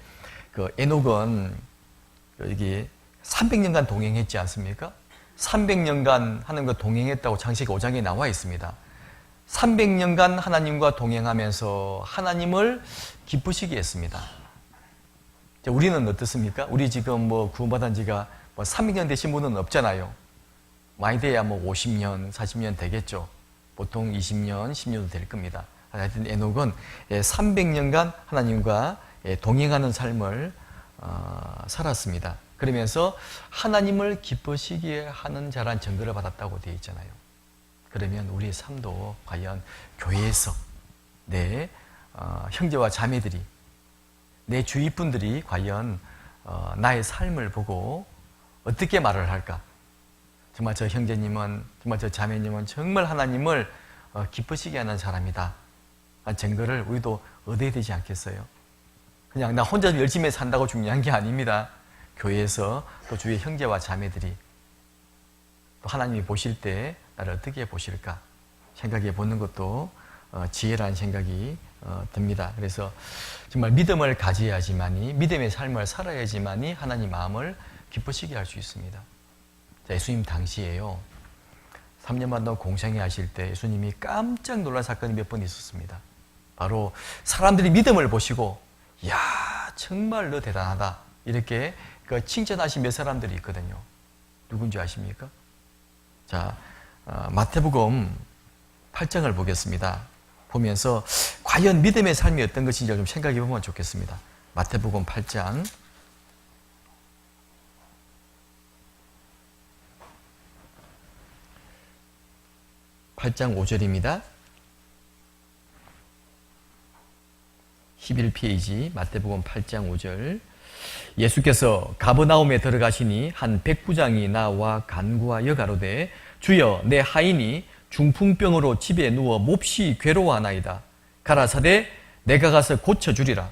그 에녹은 여기 300년간 동행했지 않습니까? 300년간 하나님과 동행했다고 창세기 5장에 나와 있습니다. 300년간 하나님과 동행하면서 하나님을 기쁘시게 했습니다. 우리는 어떻습니까? 우리 지금 구원받은 지가 300년 되신 분은 없잖아요. 많이 돼야 50년, 40년 되겠죠. 보통 20년, 10년도 될 겁니다. 하여튼 에녹은 300년간 하나님과 동행하는 삶을 살았습니다. 그러면서 하나님을 기쁘시게 하는 자란 증거를 받았다고 되어 있잖아요. 그러면 우리의 삶도 과연 교회에서 내 형제와 자매들이, 내 주위 분들이 과연 나의 삶을 보고 어떻게 말을 할까? 정말 저 형제님은, 정말 저 자매님은 정말 하나님을 기쁘시게 하는 사람이다. 증거를 우리도 얻어야 되지 않겠어요? 그냥 나 혼자 열심히 산다고 중요한 게 아닙니다. 교회에서 또 주위의 형제와 자매들이 또 하나님이 보실 때 나를 어떻게 보실까 생각해 보는 것도 지혜라는 생각이 듭니다. 그래서 정말 믿음을 가져야지만이, 믿음의 삶을 살아야지만이 하나님 마음을 기쁘시게 할 수 있습니다. 예수님 당시에요, 3년 반 동안 공생애 하실 때 예수님이 깜짝 놀란 사건이 몇 번 있었습니다. 바로 사람들이 믿음을 보시고 야, 정말 너 대단하다 이렇게 칭찬하신 몇 사람들이 있거든요. 누군지 아십니까? 자, 마태복음 8장을 보겠습니다. 보면서 과연 믿음의 삶이 어떤 것인지 좀 생각해 보면 좋겠습니다. 마태복음 8장 5절입니다. 11페이지 마태복음 8장 5절. 예수께서 가버나움에 들어가시니 한 백부장이 나와 간구하여 가로되 주여 내 하인이 중풍병으로 집에 누워 몹시 괴로워하나이다. 가라사대 내가 가서 고쳐주리라.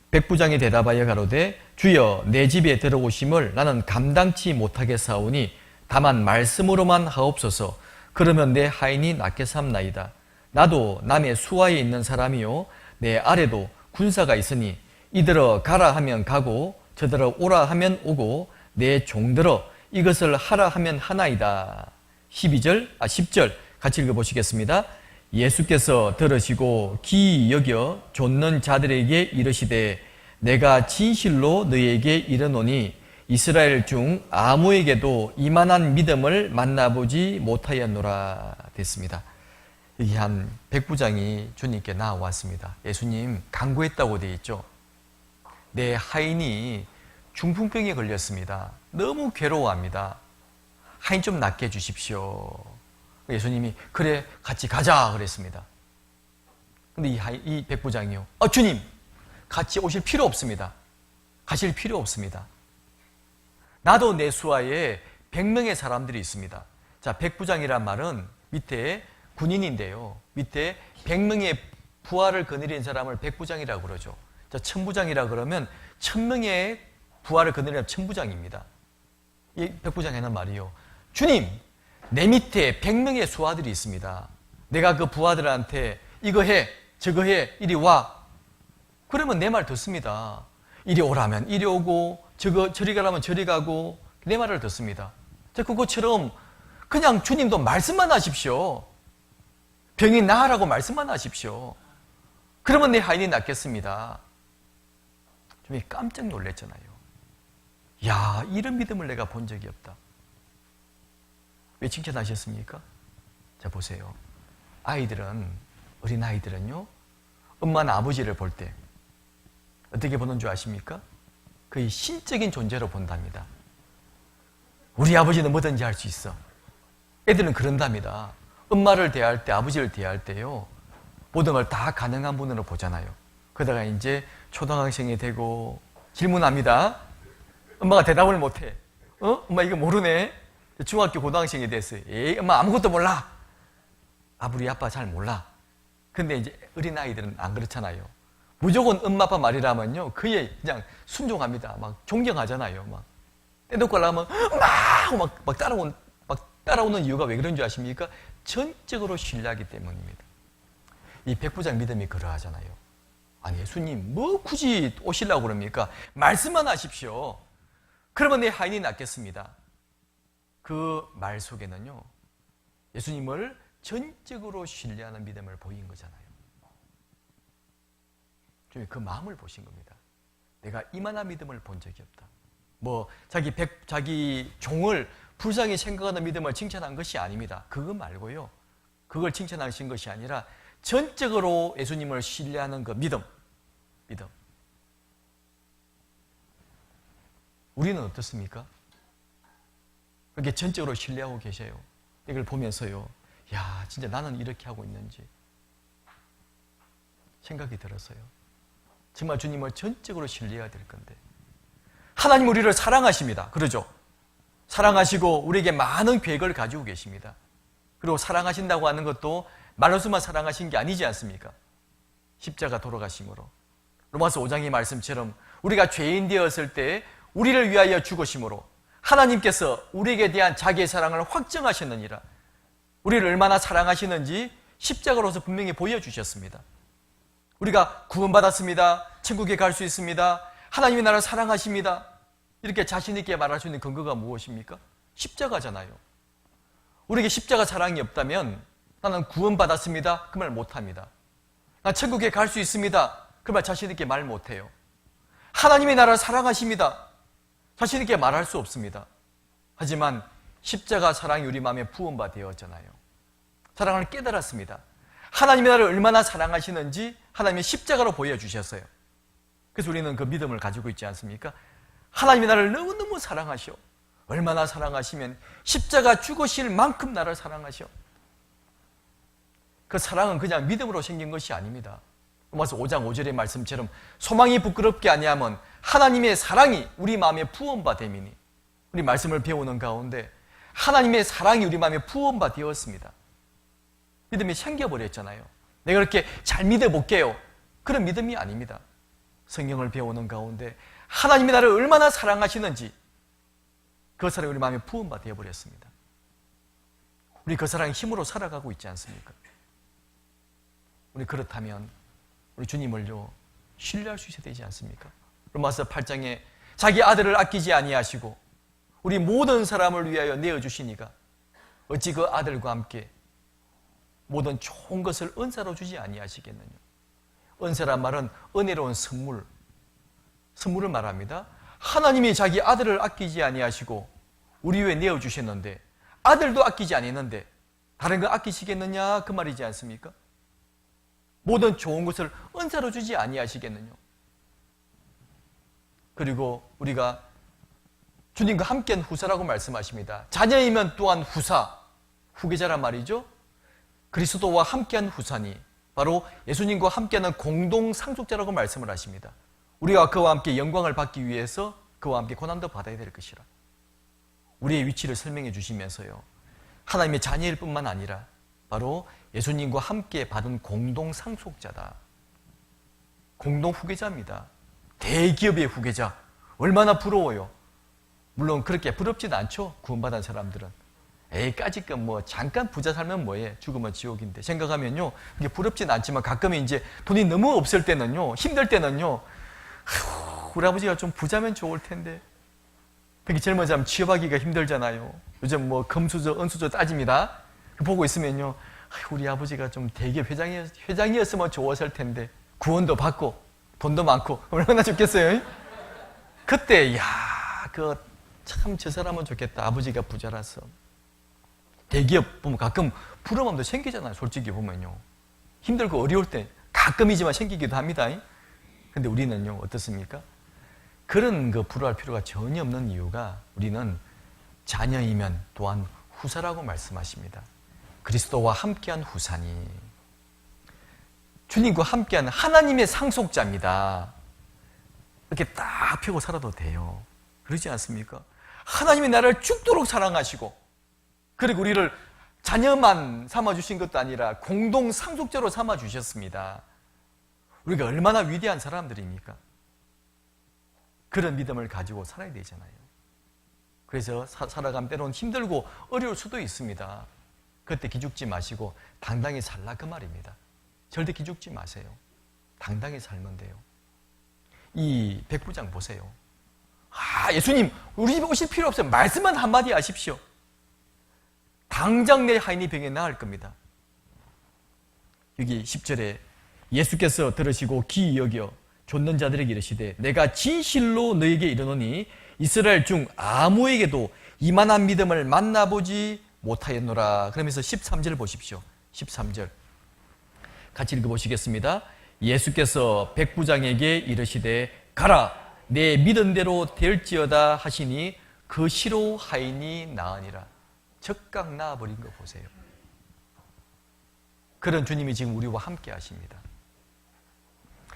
백부장이 대답하여 가로되 주여 내 집에 들어오심을 나는 감당치 못하겠사오니 다만 말씀으로만 하옵소서. 그러면 내 하인이 낫게 삼나이다. 나도 남의 수하에 있는 사람이요 내 아래도 군사가 있으니 이들어 가라 하면 가고 저들어 오라 하면 오고 내 종들어 이것을 하라 하면 하나이다. 10절 같이 읽어보시겠습니다. 예수께서 들으시고 기이 여겨 좇는 자들에게 이르시되 내가 진실로 너희에게 이르노니 이스라엘 중 아무에게도 이만한 믿음을 만나보지 못하였노라. 됐습니다. 여기 한 백부장이 주님께 나왔습니다. 예수님 간구했다고 되어 있죠. 내 하인이 중풍병에 걸렸습니다. 너무 괴로워합니다. 하인 좀 낫게 해주십시오. 예수님이 그래 같이 가자 그랬습니다. 근데 이 백부장이요, 주님 같이 오실 필요 없습니다. 가실 필요 없습니다. 나도 내 수하에 100명의 사람들이 있습니다. 자, 백부장이란 말은 밑에 군인인데요, 밑에 100명의 부하를 거느리는 사람을 백부장이라고 그러죠. 자, 천부장이라 그러면 1000명의 부하를 거느리는 천부장입니다. 이 백부장이 하는 말이요, 주님 내 밑에 100명의 수하들이 있습니다. 내가 그 부하들한테 이거 해 저거 해 이리 와 그러면 내 말 듣습니다. 이리 오라면 이리 오고 저리 가라면 저리 가고 내 말을 듣습니다. 자, 그것처럼 그냥 주님도 말씀만 하십시오. 병이 나으라고 말씀만 하십시오. 그러면 내 하인이 낫겠습니다. 좀 깜짝 놀랐잖아요. 야, 이런 믿음을 내가 본 적이 없다. 왜 칭찬하셨습니까? 자, 보세요. 어린 아이들은요, 엄마나 아버지를 볼 때 어떻게 보는 줄 아십니까? 거의 신적인 존재로 본답니다. 우리 아버지는 뭐든지 할 수 있어. 애들은 그런답니다. 엄마를 대할 때, 아버지를 대할 때요, 모든 걸 다 가능한 분으로 보잖아요. 그러다가 이제 초등학생이 되고 질문합니다. 엄마가 대답을 못해. 엄마 이거 모르네. 중학교 고등학생이 됐어요. 에이, 엄마 아무것도 몰라. 우리 아빠 잘 몰라. 근데 이제 어린아이들은 안 그렇잖아요. 무조건 엄마 아빠 말이라면요, 그에 그냥 순종합니다. 막 존경하잖아요. 막 떼놓고 하려면 엄마! 막 따라오는 이유가 왜 그런 줄 아십니까? 전적으로 신뢰하기 때문입니다. 이 백부장 믿음이 그러하잖아요. 아니, 예수님 뭐 굳이 오시려고 그럽니까? 말씀만 하십시오. 그러면 내 하인이 낫겠습니다. 그 말 속에는요, 예수님을 전적으로 신뢰하는 믿음을 보인 거잖아요. 그 마음을 보신 겁니다. 내가 이만한 믿음을 본 적이 없다. 뭐 자기 종을 불쌍히 생각하는 믿음을 칭찬한 것이 아닙니다. 그거 말고요, 그걸 칭찬하신 것이 아니라 전적으로 예수님을 신뢰하는 그 믿음. 우리는 어떻습니까? 그렇게 전적으로 신뢰하고 계세요. 이걸 보면서요, 야, 진짜 나는 이렇게 하고 있는지 생각이 들었어요. 정말 주님을 전적으로 신뢰해야 될 건데. 하나님 우리를 사랑하십니다. 그러죠? 사랑하시고 우리에게 많은 계획을 가지고 계십니다. 그리고 사랑하신다고 하는 것도 말로서만 사랑하신 게 아니지 않습니까? 십자가 돌아가심으로. 로마서 5장의 말씀처럼 우리가 죄인 되었을 때 우리를 위하여 죽으심으로 하나님께서 우리에게 대한 자기의 사랑을 확증하셨느니라. 우리를 얼마나 사랑하시는지 십자가로서 분명히 보여주셨습니다. 우리가 구원받았습니다. 천국에 갈 수 있습니다. 하나님이 나를 사랑하십니다. 이렇게 자신 있게 말할 수 있는 근거가 무엇입니까? 십자가잖아요. 우리에게 십자가 사랑이 없다면 나는 구원받았습니다. 그 말 못합니다. 난 천국에 갈 수 있습니다. 그 말 자신 있게 말 못해요. 하나님이 나를 사랑하십니다. 자신 있게 말할 수 없습니다. 하지만 십자가 사랑이 우리 마음에 부음바 되었잖아요. 사랑을 깨달았습니다. 하나님이 나를 얼마나 사랑하시는지 하나님이 십자가로 보여주셨어요. 그래서 우리는 그 믿음을 가지고 있지 않습니까? 하나님이 나를 너무너무 사랑하셔. 얼마나 사랑하시면 십자가 죽으실 만큼 나를 사랑하셔. 그 사랑은 그냥 믿음으로 생긴 것이 아닙니다. 로마서 5장 5절의 말씀처럼 소망이 부끄럽게 아니하면 하나님의 사랑이 우리 마음에 부음바 됨이니, 우리 말씀을 배우는 가운데 하나님의 사랑이 우리 마음에 부음바 되었습니다. 믿음이 생겨버렸잖아요. 내가 그렇게 잘 믿어볼게요. 그런 믿음이 아닙니다. 성경을 배우는 가운데 하나님이 나를 얼마나 사랑하시는지 그 사랑이 우리 마음에 부음바 되어버렸습니다. 우리 그 사랑의 힘으로 살아가고 있지 않습니까? 우리 그렇다면 우리 주님을요 신뢰할 수 있어야 되지 않습니까? 로마서 8장에 자기 아들을 아끼지 아니하시고 우리 모든 사람을 위하여 내어주시니가 어찌 그 아들과 함께 모든 좋은 것을 은사로 주지 아니하시겠느냐. 은사란 말은 은혜로운 선물을 말합니다. 하나님이 자기 아들을 아끼지 아니하시고 우리 위해 내어주셨는데 아들도 아끼지 아니했는데 다른 거 아끼시겠느냐 그 말이지 않습니까? 모든 좋은 것을 은사로 주지 아니하시겠느냐. 그리고 우리가 주님과 함께한 후사라고 말씀하십니다. 자녀이면 또한 후계자란 말이죠. 그리스도와 함께한 후사니 바로 예수님과 함께하는 공동 상속자라고 말씀을 하십니다. 우리가 그와 함께 영광을 받기 위해서 그와 함께 고난도 받아야 될 것이라. 우리의 위치를 설명해 주시면서요, 하나님의 자녀일 뿐만 아니라 바로 예수님과 함께 받은 공동 상속자다. 공동 후계자입니다. 대기업의 후계자. 얼마나 부러워요. 물론 그렇게 부럽진 않죠. 구원받은 사람들은. 까짓것 뭐 잠깐 부자 살면 뭐해. 죽으면 지옥인데. 생각하면요, 이게 부럽진 않지만 가끔 이제 돈이 너무 없을 때는요, 힘들 때는요, 우리 아버지가 좀 부자면 좋을 텐데. 그렇게 젊은 사람 취업하기가 힘들잖아요. 요즘 뭐 금수저, 은수저 따집니다. 보고 있으면요, 우리 아버지가 좀 대기업 회장이었으면 좋았을 텐데. 구원도 받고 돈도 많고 얼마나 좋겠어요. 그때 참 저 사람은 좋겠다. 아버지가 부자라서. 대기업 보면 가끔 부러운 마음도 생기잖아요. 솔직히 보면요, 힘들고 어려울 때 가끔이지만 생기기도 합니다. 근데 우리는요 어떻습니까? 그런 거 부러워할 필요가 전혀 없는 이유가 우리는 자녀이면 또한 후사라고 말씀하십니다. 그리스도와 함께한 후사니 주님과 함께한 하나님의 상속자입니다. 이렇게 딱 펴고 살아도 돼요. 그러지 않습니까? 하나님이 나를 죽도록 사랑하시고 그리고 우리를 자녀만 삼아주신 것도 아니라 공동 상속자로 삼아주셨습니다. 우리가 얼마나 위대한 사람들입니까? 그런 믿음을 가지고 살아야 되잖아요. 그래서 살아가면 때로는 힘들고 어려울 수도 있습니다. 그때 기죽지 마시고 당당히 살라 그 말입니다. 절대 기죽지 마세요. 당당히 살면 돼요. 이 백부장 보세요. 예수님 우리 집에 오실 필요 없어요. 말씀만 한마디 하십시오. 당장 내 하인이 병에 나을 겁니다. 여기 10절에 예수께서 들으시고 기이 여겨 좇는 자들에게 이르시되 내가 진실로 너에게 이르노니 이스라엘 중 아무에게도 이만한 믿음을 만나보지 못하였노라. 그러면서 13절 보십시오. 13절 같이 읽어보시겠습니다. 예수께서 백부장에게 이르시되 가라 내 믿은 대로 될지어다 하시니 그 시로 하인이 나으니라. 적각 나아버린 거 보세요. 그런 주님이 지금 우리와 함께 하십니다.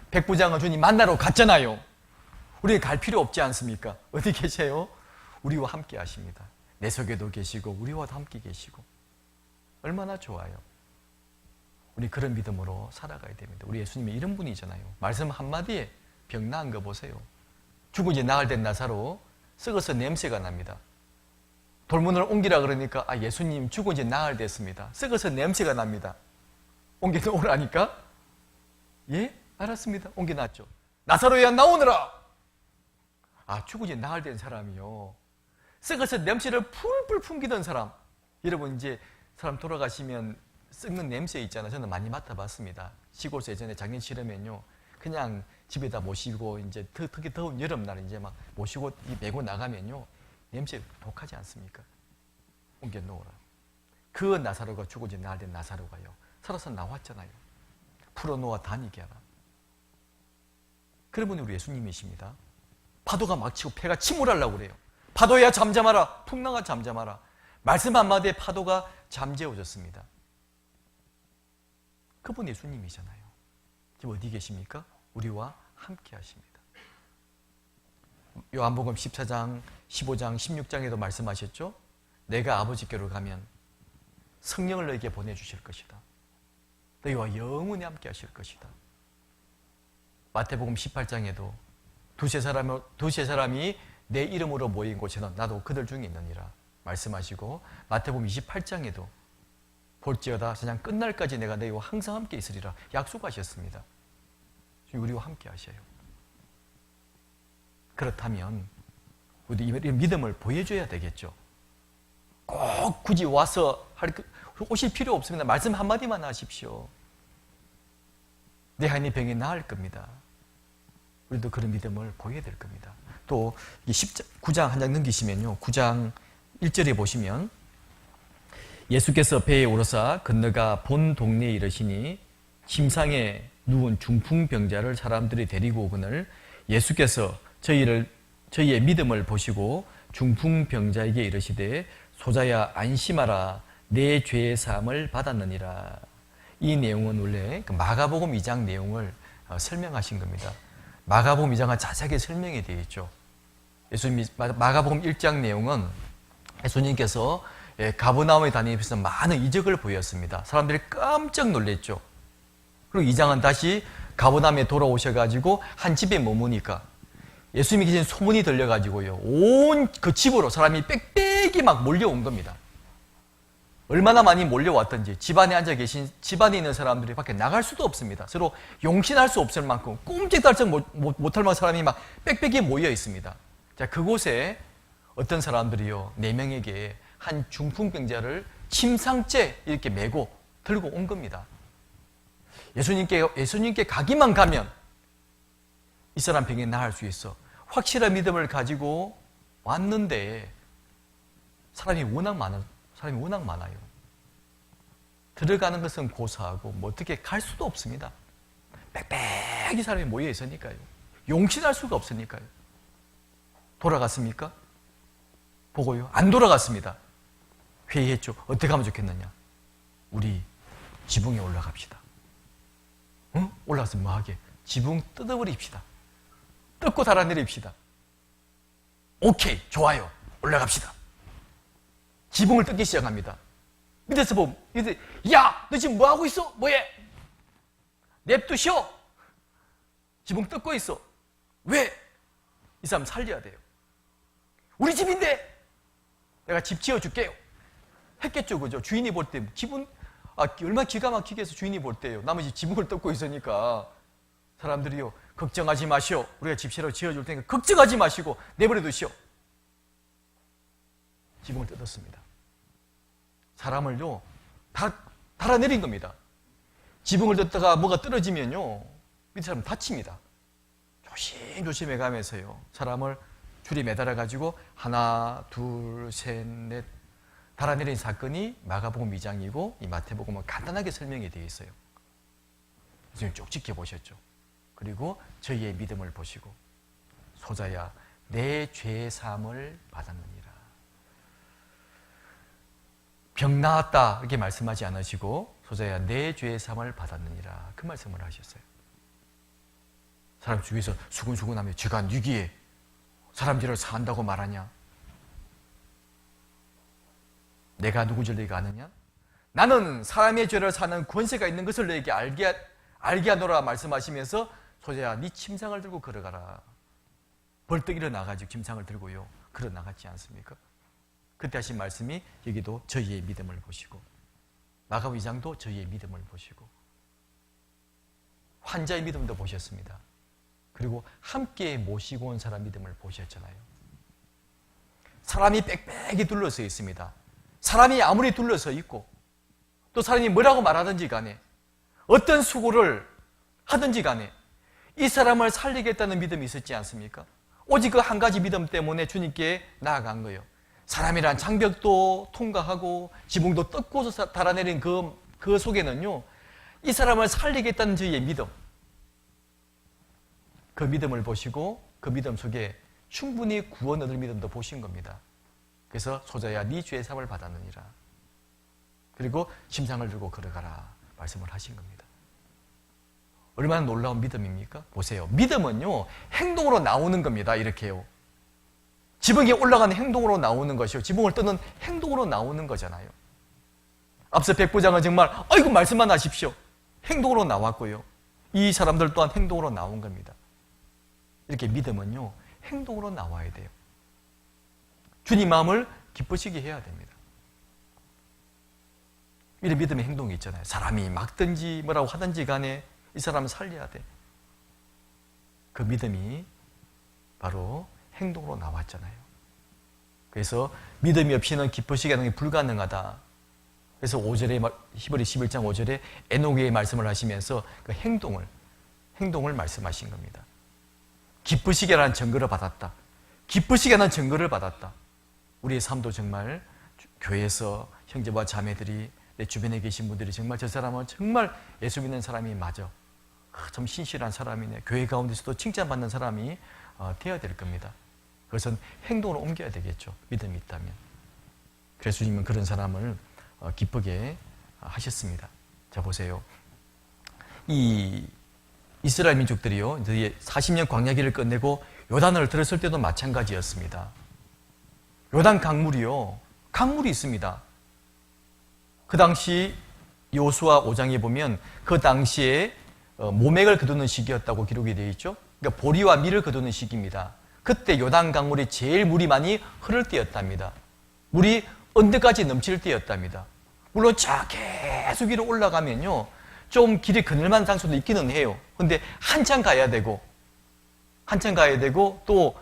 백부장은 주님 만나러 갔잖아요. 우리는 갈 필요 없지 않습니까? 어디 계세요? 우리와 함께 하십니다. 내 속에도 계시고 우리와도 함께 계시고 얼마나 좋아요. 우리 그런 믿음으로 살아가야 됩니다. 우리 예수님이 이런 분이잖아요. 말씀 한마디에 병 나은 거 보세요. 죽은 지 나흘 된 나사로 썩어서 냄새가 납니다. 돌문을 옮기라 그러니까 예수님 죽은 지 나흘 됐습니다. 썩어서 냄새가 납니다. 옮겨 놓으라니까? 예? 알았습니다. 옮겨 놨죠. 나사로야 나오너라! 죽은 지 나흘 된 사람이요. 썩어서 냄새를 풀풀 풍기던 사람. 여러분 이제 사람 돌아가시면 썩는 냄새 있잖아요. 저는 많이 맡아봤습니다. 시골에서 예전에 작년 치르면요. 그냥 집에다 모시고 이제 특히 더운 여름날 이제 막 모시고 메고 나가면요. 냄새 독하지 않습니까? 옮겨 놓으라. 그 나사로가 죽은 지 나흘 된 나사로가요. 살아서 나왔잖아요. 풀어놓아 다니게 하라. 그런 분이 우리 예수님이십니다. 파도가 막 치고 폐가 침몰하려고 그래요. 파도야 잠잠하라. 풍랑아 잠잠하라. 말씀 한마디에 파도가 잠재워졌습니다. 그분 예수님이잖아요. 지금 어디 계십니까? 우리와 함께 하십니다. 요한복음 14장, 15장, 16장에도 말씀하셨죠? 내가 아버지께로 가면 성령을 너에게 보내주실 것이다. 너희와 영원히 함께 하실 것이다. 마태복음 18장에도 두세 사람이 내 이름으로 모인 곳에는 나도 그들 중에 있느니라 말씀하시고, 마태복음 28장에도 볼지어다 세상 끝날까지 내가 너희와 항상 함께 있으리라 약속하셨습니다. 우리와 함께 하셔요. 그렇다면 우리 이 믿음을 보여줘야 되겠죠. 꼭 굳이 와서 오실 필요 없습니다. 말씀 한마디만 하십시오. 내 하나님 병이 나을 겁니다. 우리도 그런 믿음을 보여야 될 겁니다. 또 9장 한 장 넘기시면요. 9장 1절에 보시면 예수께서 배에 오르사 건너가 본 동네에 이르시니 침상에 누운 중풍병자를 사람들이 데리고 오거늘 예수께서 저희의 믿음을 보시고 중풍병자에게 이르시되 소자야 안심하라 내 죄의 사함을 받았느니라. 이 내용은 원래 마가복음 2장 내용을 설명하신 겁니다. 마가복음 2장은 자세하게 설명이 되어 있죠. 예수님이 마가복음 1장 내용은 예수님께서 가버나움에 다니면서 많은 이적을 보였습니다. 사람들이 깜짝 놀랐죠. 그리고 2장은 다시 가버나움에 돌아오셔가지고 한 집에 머무니까 예수님이 계신 소문이 들려가지고요. 온 그 집으로 사람이 빽빽이 막 몰려온 겁니다. 얼마나 많이 몰려왔던지 집안에 집안에 있는 사람들이 밖에 나갈 수도 없습니다. 서로 용신할 수 없을 만큼 꼼짝달싹 못할 만한 사람이 막 빽빽이 모여 있습니다. 자, 그곳에 어떤 사람들이요, 4명에게 한 중풍병자를 침상째 이렇게 메고 들고 온 겁니다. 예수님께 가기만 가면 이 사람 병이 나을 수 있어. 확실한 믿음을 가지고 왔는데 사람이 워낙 많아요. 들어가는 것은 고사하고 어떻게 갈 수도 없습니다. 빽빽이 사람이 모여 있으니까요. 용신할 수가 없으니까요. 돌아갔습니까? 보고요. 안 돌아갔습니다. 회의했죠. 어떻게 하면 좋겠느냐? 우리 지붕에 올라갑시다. 올라가서 뭐하게? 지붕 뜯어버립시다. 뜯고 달아내립시다. 오케이, 좋아요. 올라갑시다. 지붕을 뜯기 시작합니다. 밑에서 보면, 야, 너 지금 뭐하고 있어? 뭐해? 냅두시오. 지붕 뜯고 있어. 왜? 이 사람 살려야 돼요. 우리 집인데 내가 집 지어줄게요. 했겠죠, 그죠? 주인이 볼 때 기분 얼마나 기가 막히게 해서 주인이 볼 때요. 나머지 지붕을 뜯고 있으니까 사람들이요, 걱정하지 마시오. 우리가 집 새로 지어줄 테니까 걱정하지 마시고 내버려 두시오. 지붕을 뜯었습니다. 사람을요 다 달아내린 겁니다. 지붕을 뜯다가 뭐가 떨어지면요 밑에 사람 다칩니다. 조심조심 해가면서요 사람을 줄이 매달아 가지고 하나, 둘, 셋, 넷 달아내린 사건이 마가복음 2장이고 이 마태복음은 간단하게 설명이 되어 있어요. 지금 쭉 지켜보셨죠. 그리고 저희의 믿음을 보시고 소자야 내 죄의 사함을 받았느니라. 병 나았다 이렇게 말씀하지 않으시고 소자야 내 죄의 사함을 받았느니라 그 말씀을 하셨어요. 사람 주위에서 수근수근하며 쥐가 니기에 사람들을 사한다고 말하냐? 내가 누구를 너희가 아느냐? 나는 사람의 죄를 사는 권세가 있는 것을 너에게 알게 하노라 말씀하시면서 소자야 네 침상을 들고 걸어가라. 벌떡 일어나가지고 침상을 들고요 걸어 나갔지 않습니까? 그때 하신 말씀이 여기도 저희의 믿음을 보시고 마가복음 2장도 저희의 믿음을 보시고 환자의 믿음도 보셨습니다. 그리고 함께 모시고 온 사람 믿음을 보셨잖아요. 사람이 빽빽이 둘러서 있습니다. 사람이 아무리 둘러서 있고 또 사람이 뭐라고 말하든지 간에 어떤 수고를 하든지 간에 이 사람을 살리겠다는 믿음이 있었지 않습니까? 오직 그 한 가지 믿음 때문에 주님께 나아간 거예요. 사람이란 장벽도 통과하고 지붕도 뜯고서 달아내린 그 속에는요 이 사람을 살리겠다는 저희의 믿음, 그 믿음을 보시고 그 믿음 속에 충분히 구원 얻을 믿음도 보신 겁니다. 그래서 소자야 네 죄의 사함을 받았느니라. 그리고 침상을 들고 걸어가라 말씀을 하신 겁니다. 얼마나 놀라운 믿음입니까? 보세요. 믿음은요 행동으로 나오는 겁니다. 이렇게요. 지붕에 올라가는 행동으로 나오는 것이요. 지붕을 뜨는 행동으로 나오는 거잖아요. 앞서 백부장은 정말 아이고 말씀만 하십시오. 행동으로 나왔고요. 이 사람들 또한 행동으로 나온 겁니다. 이렇게 믿음은요 행동으로 나와야 돼요. 주님 마음을 기쁘시게 해야 됩니다. 이런 믿음의 행동이 있잖아요. 사람이 막든지 뭐라고 하든지 간에 이 사람을 살려야 돼. 그 믿음이 바로 행동으로 나왔잖아요. 그래서 믿음이 없이는 기쁘시게 하는 게 불가능하다. 그래서 5절에 히브리 11장 5절에 에녹의 말씀을 하시면서 그 행동을 말씀하신 겁니다. 기쁘시게 하는 증거를 받았다. 기쁘시게 하는 증거를 받았다. 우리의 삶도 정말 교회에서 형제와 자매들이 내 주변에 계신 분들이 정말 저 사람은 정말 예수 믿는 사람이 맞아. 참 신실한 사람이네. 교회 가운데서도 칭찬받는 사람이 되어야 될 겁니다. 그것은 행동으로 옮겨야 되겠죠. 믿음이 있다면. 그래서 주님은 그런 사람을 기쁘게 하셨습니다. 자 보세요. 이 이스라엘 민족들이요 40년 광야길을 끝내고 요단을 들었을 때도 마찬가지였습니다. 요단 강물이 있습니다. 그 당시 여호수아 5장에 보면 그 당시에 모맥을 거두는 시기였다고 기록이 되어 있죠. 그러니까 보리와 밀을 거두는 시기입니다. 그때 요단 강물이 제일 물이 많이 흐를 때였답니다. 물이 언덕까지 넘칠 때였답니다. 물론 계속 위로 올라가면요 좀 길이 그늘만 장소도 있기는 해요. 근데 한참 가야 되고 또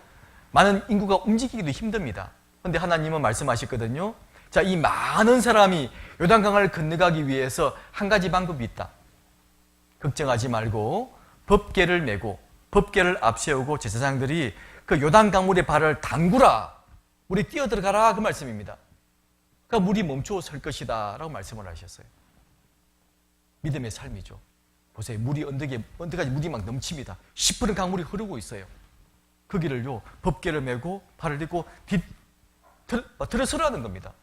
많은 인구가 움직이기도 힘듭니다. 근데 하나님은 말씀하셨거든요. 자, 이 많은 사람이 요단강을 건너가기 위해서 한 가지 방법이 있다. 걱정하지 말고 법궤를 메고 법궤를 앞세우고 제사장들이 그 요단강물의 발을 담그라. 물이 뛰어들어가라. 그 말씀입니다. 그러니까 물이 멈춰 설 것이다 라고 말씀을 하셨어요. 믿음의 삶이죠. 보세요. 물이 언덕까지 물이 막 넘칩니다. 시퍼런 강물이 흐르고 있어요. 그 길을요 법궤를 메고 발을 딛고 들어서라는 겁니다.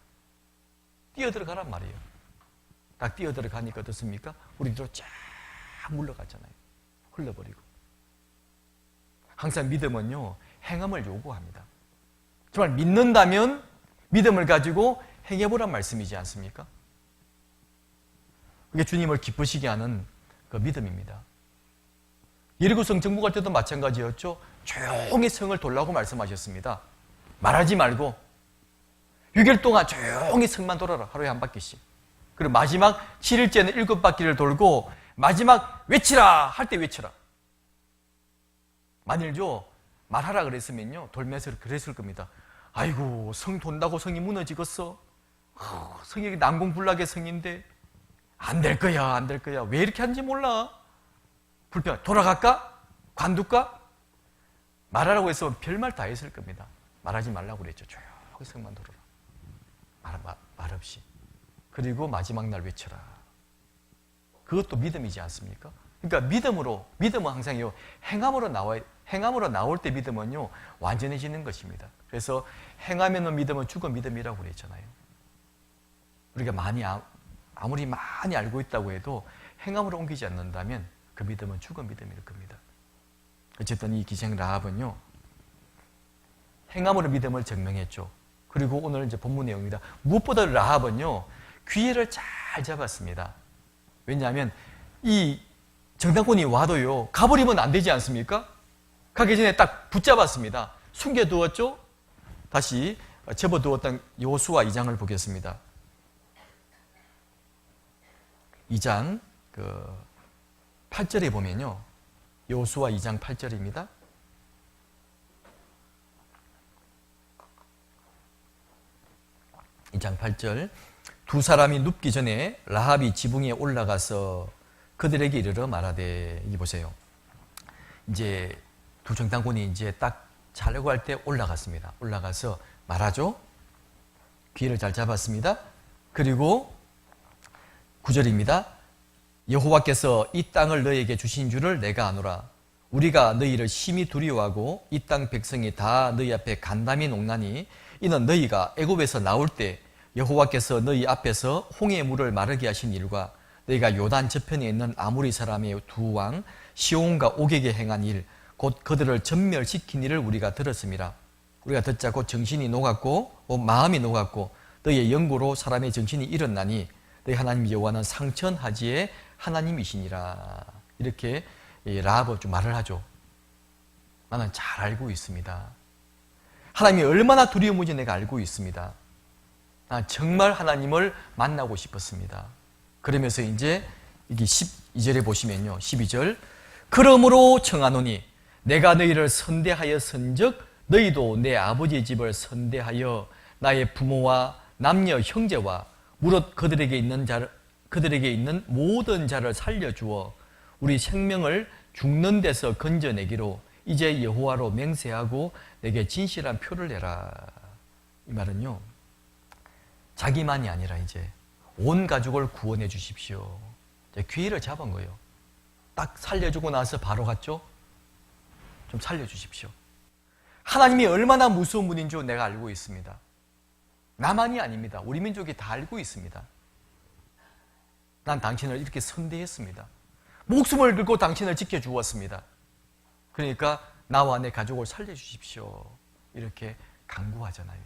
뛰어들어가란 말이에요. 딱 뛰어들어가니까 어떻습니까? 우리도 쫙 물러갔잖아요. 흘러버리고. 항상 믿음은요 행함을 요구합니다. 정말 믿는다면 믿음을 가지고 행해보란 말씀이지 않습니까? 그게 주님을 기쁘시게 하는 그 믿음입니다. 예리고성 정부 갈 때도 마찬가지였죠. 조용히 성을 돌라고 말씀하셨습니다. 말하지 말고 6일 동안 조용히 성만 돌아라. 하루에 한 바퀴씩. 그리고 마지막 7일째는 7바퀴를 돌고 마지막 외치라 할 때 외치라. 만일요 말하라 그랬으면요 돌면서 그랬을 겁니다. 아이고 성 돈다고 성이 무너지겠어. 성이 난공불락의 성인데 안 될 거야. 왜 이렇게 하는지 몰라. 불평. 돌아갈까? 관둘까? 말하라고 했으면 별말 다 했을 겁니다. 말하지 말라고 그랬죠. 조용히 성만 돌아라. 말 없이. 그리고 마지막 날 외쳐라. 그것도 믿음이지 않습니까? 그러니까 믿음은 항상요 행함으로 나올 때 믿음은요 완전해지는 것입니다. 그래서 행하면 믿음은 죽은 믿음이라고 그랬잖아요. 우리가 아무리 많이 알고 있다고 해도 행함으로 옮기지 않는다면 그 믿음은 죽은 믿음일 겁니다. 어쨌든 이 기생 라합은요 행함으로 믿음을 증명했죠. 그리고 오늘 이제 본문 내용입니다. 무엇보다 라합은요, 기회를 잘 잡았습니다. 왜냐하면 이 정탐꾼이 와도요, 가버리면 안 되지 않습니까? 가기 전에 딱 붙잡았습니다. 숨겨두었죠? 다시 접어두었던 여호수아 2장을 보겠습니다. 2장 8절에 보면요, 여호수아 2장 8절입니다. 이 장 8절, 두 사람이 눕기 전에 라합이 지붕에 올라가서 그들에게 이르러 말하되, 이 보세요. 이제 두 정탐꾼이 이제 딱 자려고 할 때 올라갔습니다. 올라가서 말하죠. 기회를 잘 잡았습니다. 그리고 9절입니다. 여호와께서 이 땅을 너희에게 주신 줄을 내가 아노라. 우리가 너희를 심히 두려워하고 이 땅 백성이 다 너희 앞에 간담이 녹나니 이는 너희가 애굽에서 나올 때 여호와께서 너희 앞에서 홍해 물을 마르게 하신 일과 너희가 요단 저편에 있는 아모리 사람의 두 왕 시온과 옥에게 행한 일, 곧 그들을 전멸시킨 일을 우리가 들었습니다. 우리가 듣자 곧 정신이 녹았고 마음이 녹았고 너희의 영고로 사람의 정신이 일어나니 너희 하나님 여호와는 상천하지의 하나님이시니라. 이렇게 라합은 좀 말을 하죠. 나는 잘 알고 있습니다. 하나님이 얼마나 두려운지 내가 알고 있습니다. 난 정말 하나님을 만나고 싶었습니다. 그러면서 이제 이게 12절에 보시면요, 12절, 그러므로 청하노니 내가 너희를 선대하여 선즉 너희도 내 아버지의 집을 선대하여 나의 부모와 남녀 형제와 무릇 그들에게 있는 모든 자를 살려주어 우리 생명을 죽는 데서 건져내기로 이제 여호와로 맹세하고 내게 진실한 표를 내라. 이 말은요, 자기만이 아니라 이제 온 가족을 구원해 주십시오. 이제 기회를 잡은 거예요. 딱 살려주고 나서 바로 갔죠. 좀 살려주십시오. 하나님이 얼마나 무서운 분인 줄 내가 알고 있습니다. 나만이 아닙니다. 우리 민족이 다 알고 있습니다. 난 당신을 이렇게 선대했습니다. 목숨을 걸고 당신을 지켜주었습니다. 그러니까 나와 내 가족을 살려주십시오. 이렇게 간구하잖아요.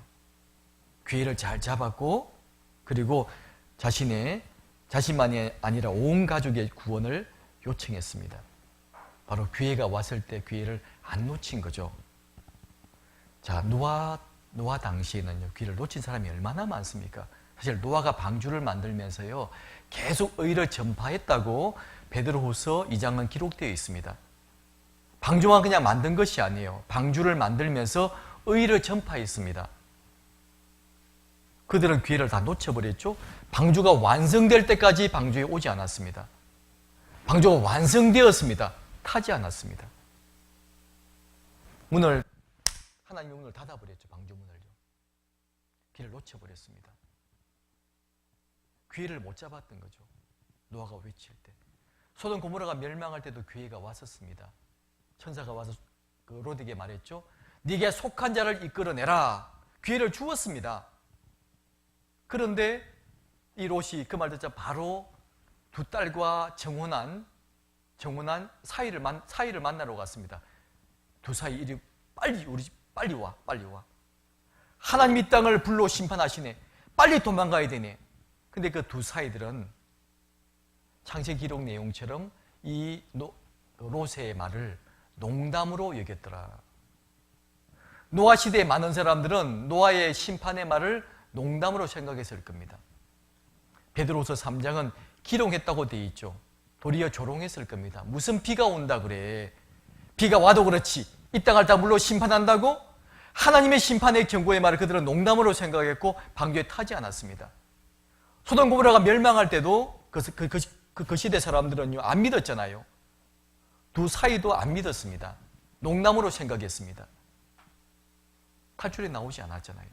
기회를 잘 잡았고, 그리고 자신만이 아니라 온 가족의 구원을 요청했습니다. 바로 기회가 왔을 때 기회를 안 놓친 거죠. 자, 노아 당시에는요, 기회를 놓친 사람이 얼마나 많습니까? 사실 노아가 방주를 만들면서요, 계속 의를 전파했다고 베드로후서 2장은 기록되어 있습니다. 방주만 그냥 만든 것이 아니에요. 방주를 만들면서 의를 전파했습니다. 그들은 기회를 다 놓쳐버렸죠. 방주가 완성될 때까지 방주에 오지 않았습니다. 방주가 완성되었습니다. 타지 않았습니다. 하나님의 문을 닫아버렸죠. 방주 문을요. 기회를 놓쳐버렸습니다. 기회를 못 잡았던 거죠. 노아가 외칠 때. 소돔 고모라가 멸망할 때도 기회가 왔었습니다. 천사가 와서 롯에게 말했죠. 네게 속한 자를 이끌어내라. 기회를 주었습니다. 그런데 이 롯이 그 말 듣자 바로 두 딸과 정혼한 사이를 만나러 갔습니다. 두 사이 이리 빨리 와. 하나님 이 땅을 불로 심판하시네. 빨리 도망가야 되네. 근데 그 두 사이들은 창세기 기록 내용처럼 이 롯의 말을 농담으로 여겼더라. 노아 시대에 많은 사람들은 노아의 심판의 말을 농담으로 생각했을 겁니다. 베드로후서 3장은 기롱했다고 되어 있죠. 도리어 조롱했을 겁니다. 무슨 비가 온다 그래. 비가 와도 그렇지. 이 땅을 다 물로 심판한다고? 하나님의 심판의 경고의 말을 그들은 농담으로 생각했고 방주에 타지 않았습니다. 소돔 고모라가 멸망할 때도 그 시대 사람들은요, 안 믿었잖아요. 두 사이도 안 믿었습니다. 농담으로 생각했습니다. 탈출이 나오지 않았잖아요.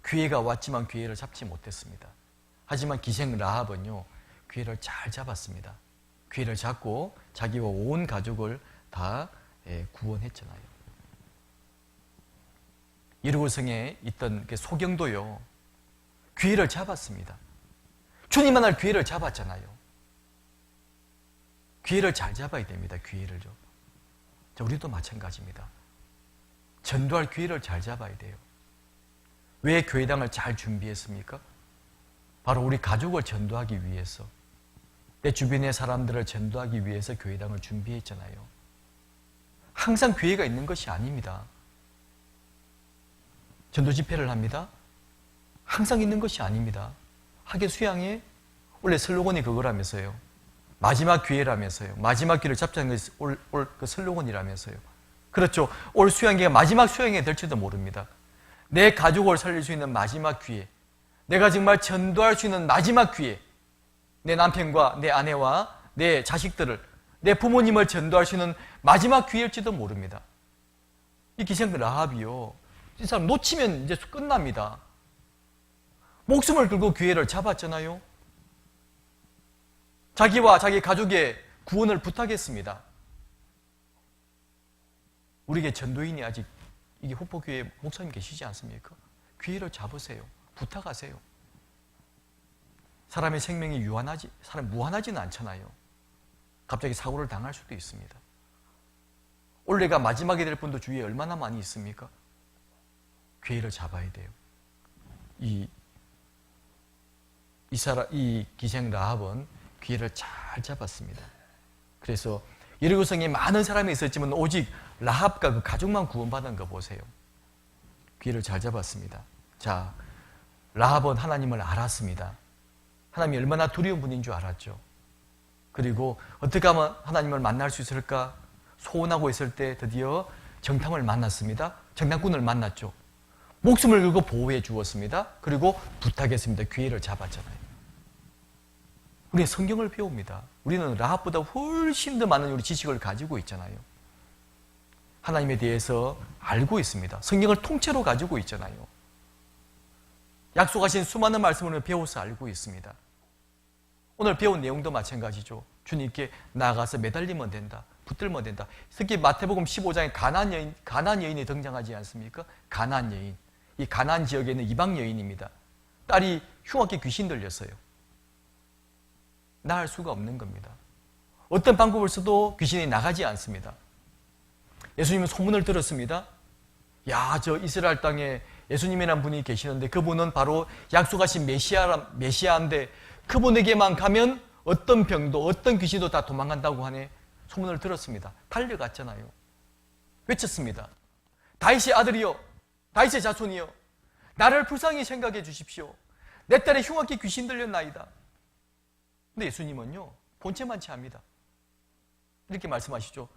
기회가 왔지만 기회를 잡지 못했습니다. 하지만 기생 라합은요, 기회를 잘 잡았습니다. 기회를 잡고 자기와 온 가족을 다 구원했잖아요. 여리고성에 있던 소경도요, 기회를 잡았습니다. 주님 만날 기회를 잡았잖아요. 기회를 잘 잡아야 됩니다. 기회를요. 자, 우리도 마찬가지입니다. 전도할 기회를 잘 잡아야 돼요. 왜 교회당을 잘 준비했습니까? 바로 우리 가족을 전도하기 위해서, 내 주변의 사람들을 전도하기 위해서 교회당을 준비했잖아요. 항상 교회가 있는 것이 아닙니다. 전도 집회를 합니다. 항상 있는 것이 아닙니다. 학예 수양회 원래 슬로건이 그거라면서요. 마지막 기회라면서요. 마지막 기회를 잡자는 것이 올 그 슬로건이라면서요. 그렇죠. 올 수양회가 마지막 수양회 될지도 모릅니다. 내 가족을 살릴 수 있는 마지막 기회, 내가 정말 전도할 수 있는 마지막 기회, 내 남편과 내 아내와 내 자식들을, 내 부모님을 전도할 수 있는 마지막 기회일지도 모릅니다. 이 기생 라합이요, 이 사람 놓치면 이제 끝납니다. 목숨을 걸고 기회를 잡았잖아요. 자기와 자기 가족의 구원을 부탁했습니다. 우리에게 전도인이 아직 이게 후포교회 목사님 계시지 않습니까? 기회를 잡으세요. 부탁하세요. 사람의 생명이 무한하지는 않잖아요. 갑자기 사고를 당할 수도 있습니다. 올해가 마지막이 될 분도 주위에 얼마나 많이 있습니까? 기회를 잡아야 돼요. 이 기생 라합은 기회를 잘 잡았습니다. 그래서 여리고성에 많은 사람이 있었지만 오직 라합과 그 가족만 구원받은 거 보세요. 기회를 잘 잡았습니다. 자, 라합은 하나님을 알았습니다. 하나님이 얼마나 두려운 분인 줄 알았죠. 그리고 어떻게 하면 하나님을 만날 수 있을까 소원하고 있을 때 드디어 정탐을 만났습니다. 정탐꾼을 만났죠. 목숨을 걸고 보호해 주었습니다. 그리고 부탁했습니다. 기회를 잡았잖아요. 우리는 성경을 배웁니다. 우리는 라합보다 훨씬 더 많은 우리 지식을 가지고 있잖아요. 하나님에 대해서 알고 있습니다. 성경을 통째로 가지고 있잖아요. 약속하신 수많은 말씀을 배워서 알고 있습니다. 오늘 배운 내용도 마찬가지죠. 주님께 나아가서 매달리면 된다. 붙들면 된다. 특히 마태복음 15장에 가나안 여인이 등장하지 않습니까? 가나안 여인. 이 가나안 지역에 있는 이방 여인입니다. 딸이 흉악게 귀신 들렸어요. 나을 수가 없는 겁니다. 어떤 방법을 써도 귀신이 나가지 않습니다. 예수님은 소문을 들었습니다. 야, 저 이스라엘 땅에 예수님이라는 분이 계시는데 그분은 바로 약속하신 메시아인데 그분에게만 가면 어떤 병도 어떤 귀신도 다 도망간다고 하네. 소문을 들었습니다. 달려갔잖아요. 외쳤습니다. 다윗의 아들이여, 다윗의 자손이여, 나를 불쌍히 생각해 주십시오. 내 딸의 흉악게 귀신 들렸나이다. 근데 예수님은요, 본체만 체합니다. 이렇게 말씀하시죠.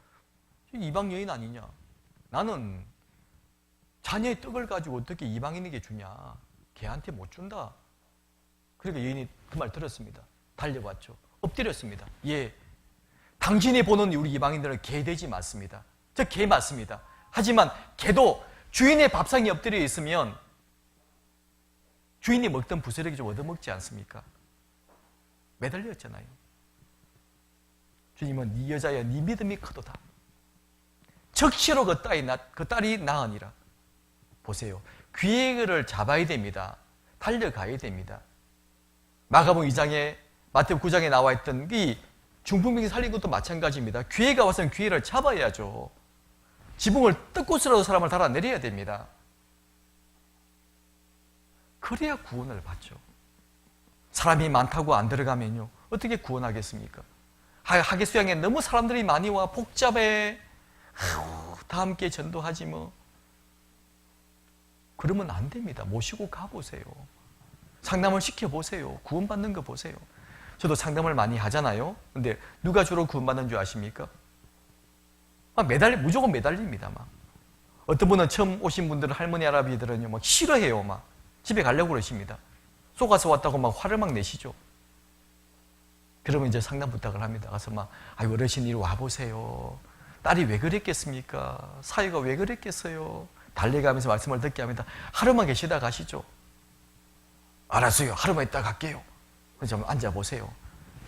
이방 여인 아니냐? 나는 자녀의 떡을 가지고 어떻게 이방인에게 주냐? 걔한테 못 준다. 그러니까 여인이 그 말 들었습니다. 달려왔죠. 엎드렸습니다. 예, 당신이 보는 우리 이방인들은 개돼지 맞습니다. 저 개 맞습니다. 하지만 개도 주인의 밥상에 엎드려 있으면 주인이 먹던 부스러기 좀 얻어먹지 않습니까? 매달렸잖아요. 주님은 네 여자여 네 믿음이 크도다. 적시로 그 딸이 나으니라. 보세요. 기회를 잡아야 됩니다. 달려가야 됩니다. 마가복음 2장에 마태복음 9장에 나와 있던 이 중풍병이 살린 것도 마찬가지입니다. 기회가 와서는 기회를 잡아야죠. 지붕을 뜯고서라도 사람을 달아내려야 됩니다. 그래야 구원을 받죠. 사람이 많다고 안 들어가면요, 어떻게 구원하겠습니까? 학예 수양에 너무 사람들이 많이 와 복잡해. 다 함께 전도하지 뭐. 그러면 안 됩니다. 모시고 가보세요. 상담을 시켜보세요. 구원받는 거 보세요. 저도 상담을 많이 하잖아요. 근데 누가 주로 구원받는 줄 아십니까? 무조건 매달립니다. 막. 어떤 분은 처음 오신 분들은 할머니, 할아버지들은요, 막 싫어해요. 막. 집에 가려고 그러십니다. 속아서 왔다고 막 화를 막 내시죠. 그러면 이제 상담 부탁을 합니다. 가서 막, 어르신 이리 와보세요. 딸이 왜 그랬겠습니까? 사위가 왜 그랬겠어요? 달려가면서 말씀을 듣게 합니다. 하루만 계시다 가시죠. 알았어요. 하루만 있다 갈게요. 그래서 좀 앉아보세요.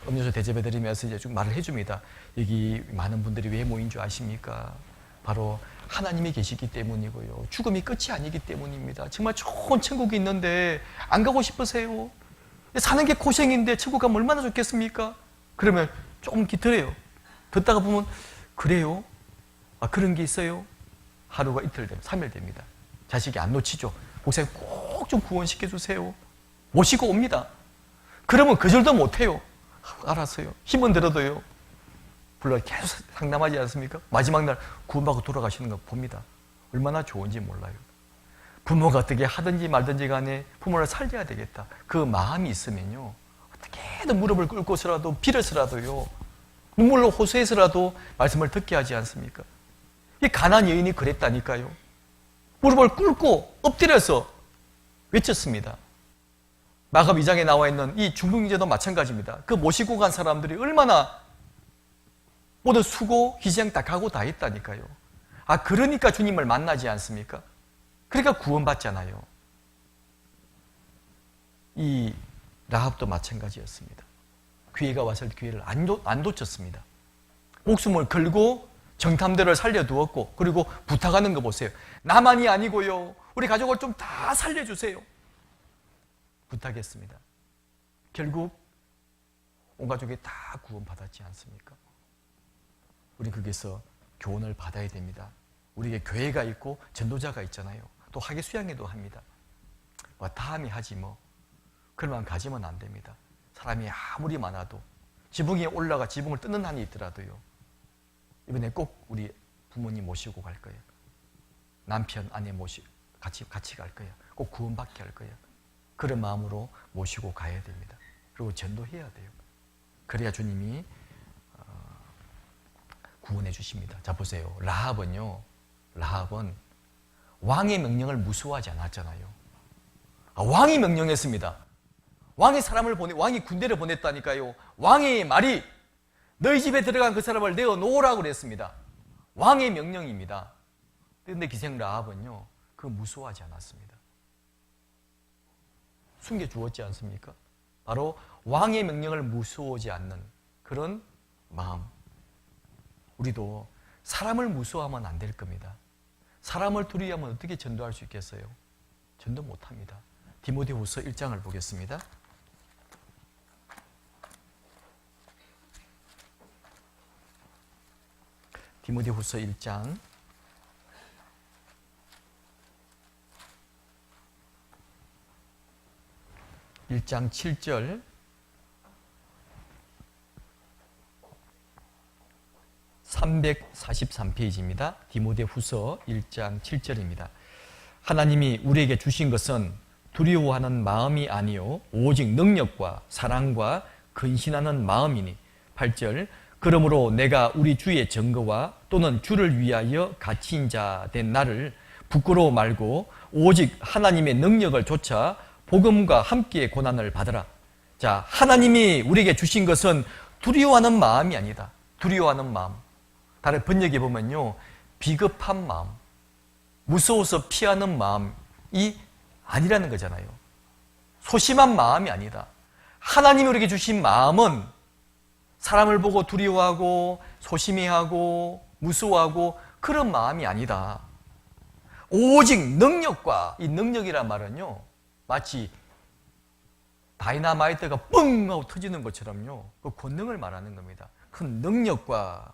음료수 대접해드리면서 이제 쭉 말을 해줍니다. 여기 많은 분들이 왜 모인 줄 아십니까? 바로 하나님이 계시기 때문이고요. 죽음이 끝이 아니기 때문입니다. 정말 좋은 천국이 있는데 안 가고 싶으세요? 사는 게 고생인데 천국 가면 얼마나 좋겠습니까? 그러면 조금 기다려요. 듣다가 보면 그래요? 그런 게 있어요? 하루가 이틀 됩니다. 3일 됩니다. 자식이 안 놓치죠. 목사님 꼭 꼭 좀 구원시켜 주세요. 모시고 옵니다. 그러면 거절도 못해요. 알았어요. 힘은 들어도요. 불러 계속 상담하지 않습니까? 마지막 날 구원받고 돌아가시는 거 봅니다. 얼마나 좋은지 몰라요. 부모가 어떻게 하든지 말든지 간에 부모를 살려야 되겠다. 그 마음이 있으면요. 어떻게든 무릎을 꿇고서라도 빌어서라도요. 눈물로 호소해서라도 말씀을 듣게 하지 않습니까? 이 가난한 여인이 그랬다니까요. 무릎을 꿇고 엎드려서 외쳤습니다. 마가 2장에 나와 있는 이 중풍인자도 마찬가지입니다. 그 모시고 간 사람들이 얼마나 모두 수고, 희생 다 가고 다 했다니까요. 아, 그러니까 주님을 만나지 않습니까? 그러니까 구원받잖아요. 이 라합도 마찬가지였습니다. 기회가 와서 기회를 안 놓쳤습니다. 목숨을 걸고 정탐들을 살려두었고, 그리고 부탁하는 거 보세요. 나만이 아니고요, 우리 가족을 좀 다 살려주세요. 부탁했습니다. 결국 온 가족이 다 구원받았지 않습니까? 우리 거기서 교훈을 받아야 됩니다. 우리에게 교회가 있고 전도자가 있잖아요. 또 학예 수양회도 합니다. 뭐 다음이 하지 뭐. 그러면 가지면 안 됩니다. 사람이 아무리 많아도 지붕 위에 올라가 지붕을 뜯는 한이 있더라도요. 이번에 꼭 우리 부모님 모시고 갈 거예요. 남편, 아내 같이 갈 거예요. 꼭 구원받게 할 거예요. 그런 마음으로 모시고 가야 됩니다. 그리고 전도해야 돼요. 그래야 주님이 구원해 주십니다. 자, 보세요. 라합은 왕의 명령을 무수하지 않았잖아요. 왕이 명령했습니다. 왕이 군대를 보냈다니까요. 왕의 말이 너희 집에 들어간 그 사람을 내어 놓으라고 그랬습니다. 왕의 명령입니다. 그런데 기생 라합은요, 그거 무수하지 않았습니다. 숨겨주었지 않습니까? 바로 왕의 명령을 무수하지 않는 그런 마음. 우리도 사람을 무수하면 안 될 겁니다. 사람을 두려워하면 어떻게 전도할 수 있겠어요? 전도 못합니다. 디모데후서 1장을 보겠습니다. 디모데후서 1장 1장 7절 343페이지입니다. 디모데후서 1장 7절입니다. 하나님이 우리에게 주신 것은 두려워하는 마음이 아니요 오직 능력과 사랑과 근신하는 마음이니. 8절 그러므로 내가 우리 주의 증거와 또는 주를 위하여 갇힌 자 된 나를 부끄러워 말고 오직 하나님의 능력을 좇아 복음과 함께 고난을 받으라. 자, 하나님이 우리에게 주신 것은 두려워하는 마음이 아니다. 두려워하는 마음. 다른 번역에 보면요, 비겁한 마음, 무서워서 피하는 마음이 아니라는 거잖아요. 소심한 마음이 아니다. 하나님이 우리에게 주신 마음은 사람을 보고 두려워하고 소심해하고 무서워하고 그런 마음이 아니다. 오직 능력과, 이 능력이란 말은요, 마치 다이나마이트가 뻥 하고 터지는 것처럼요, 그 권능을 말하는 겁니다. 큰 능력과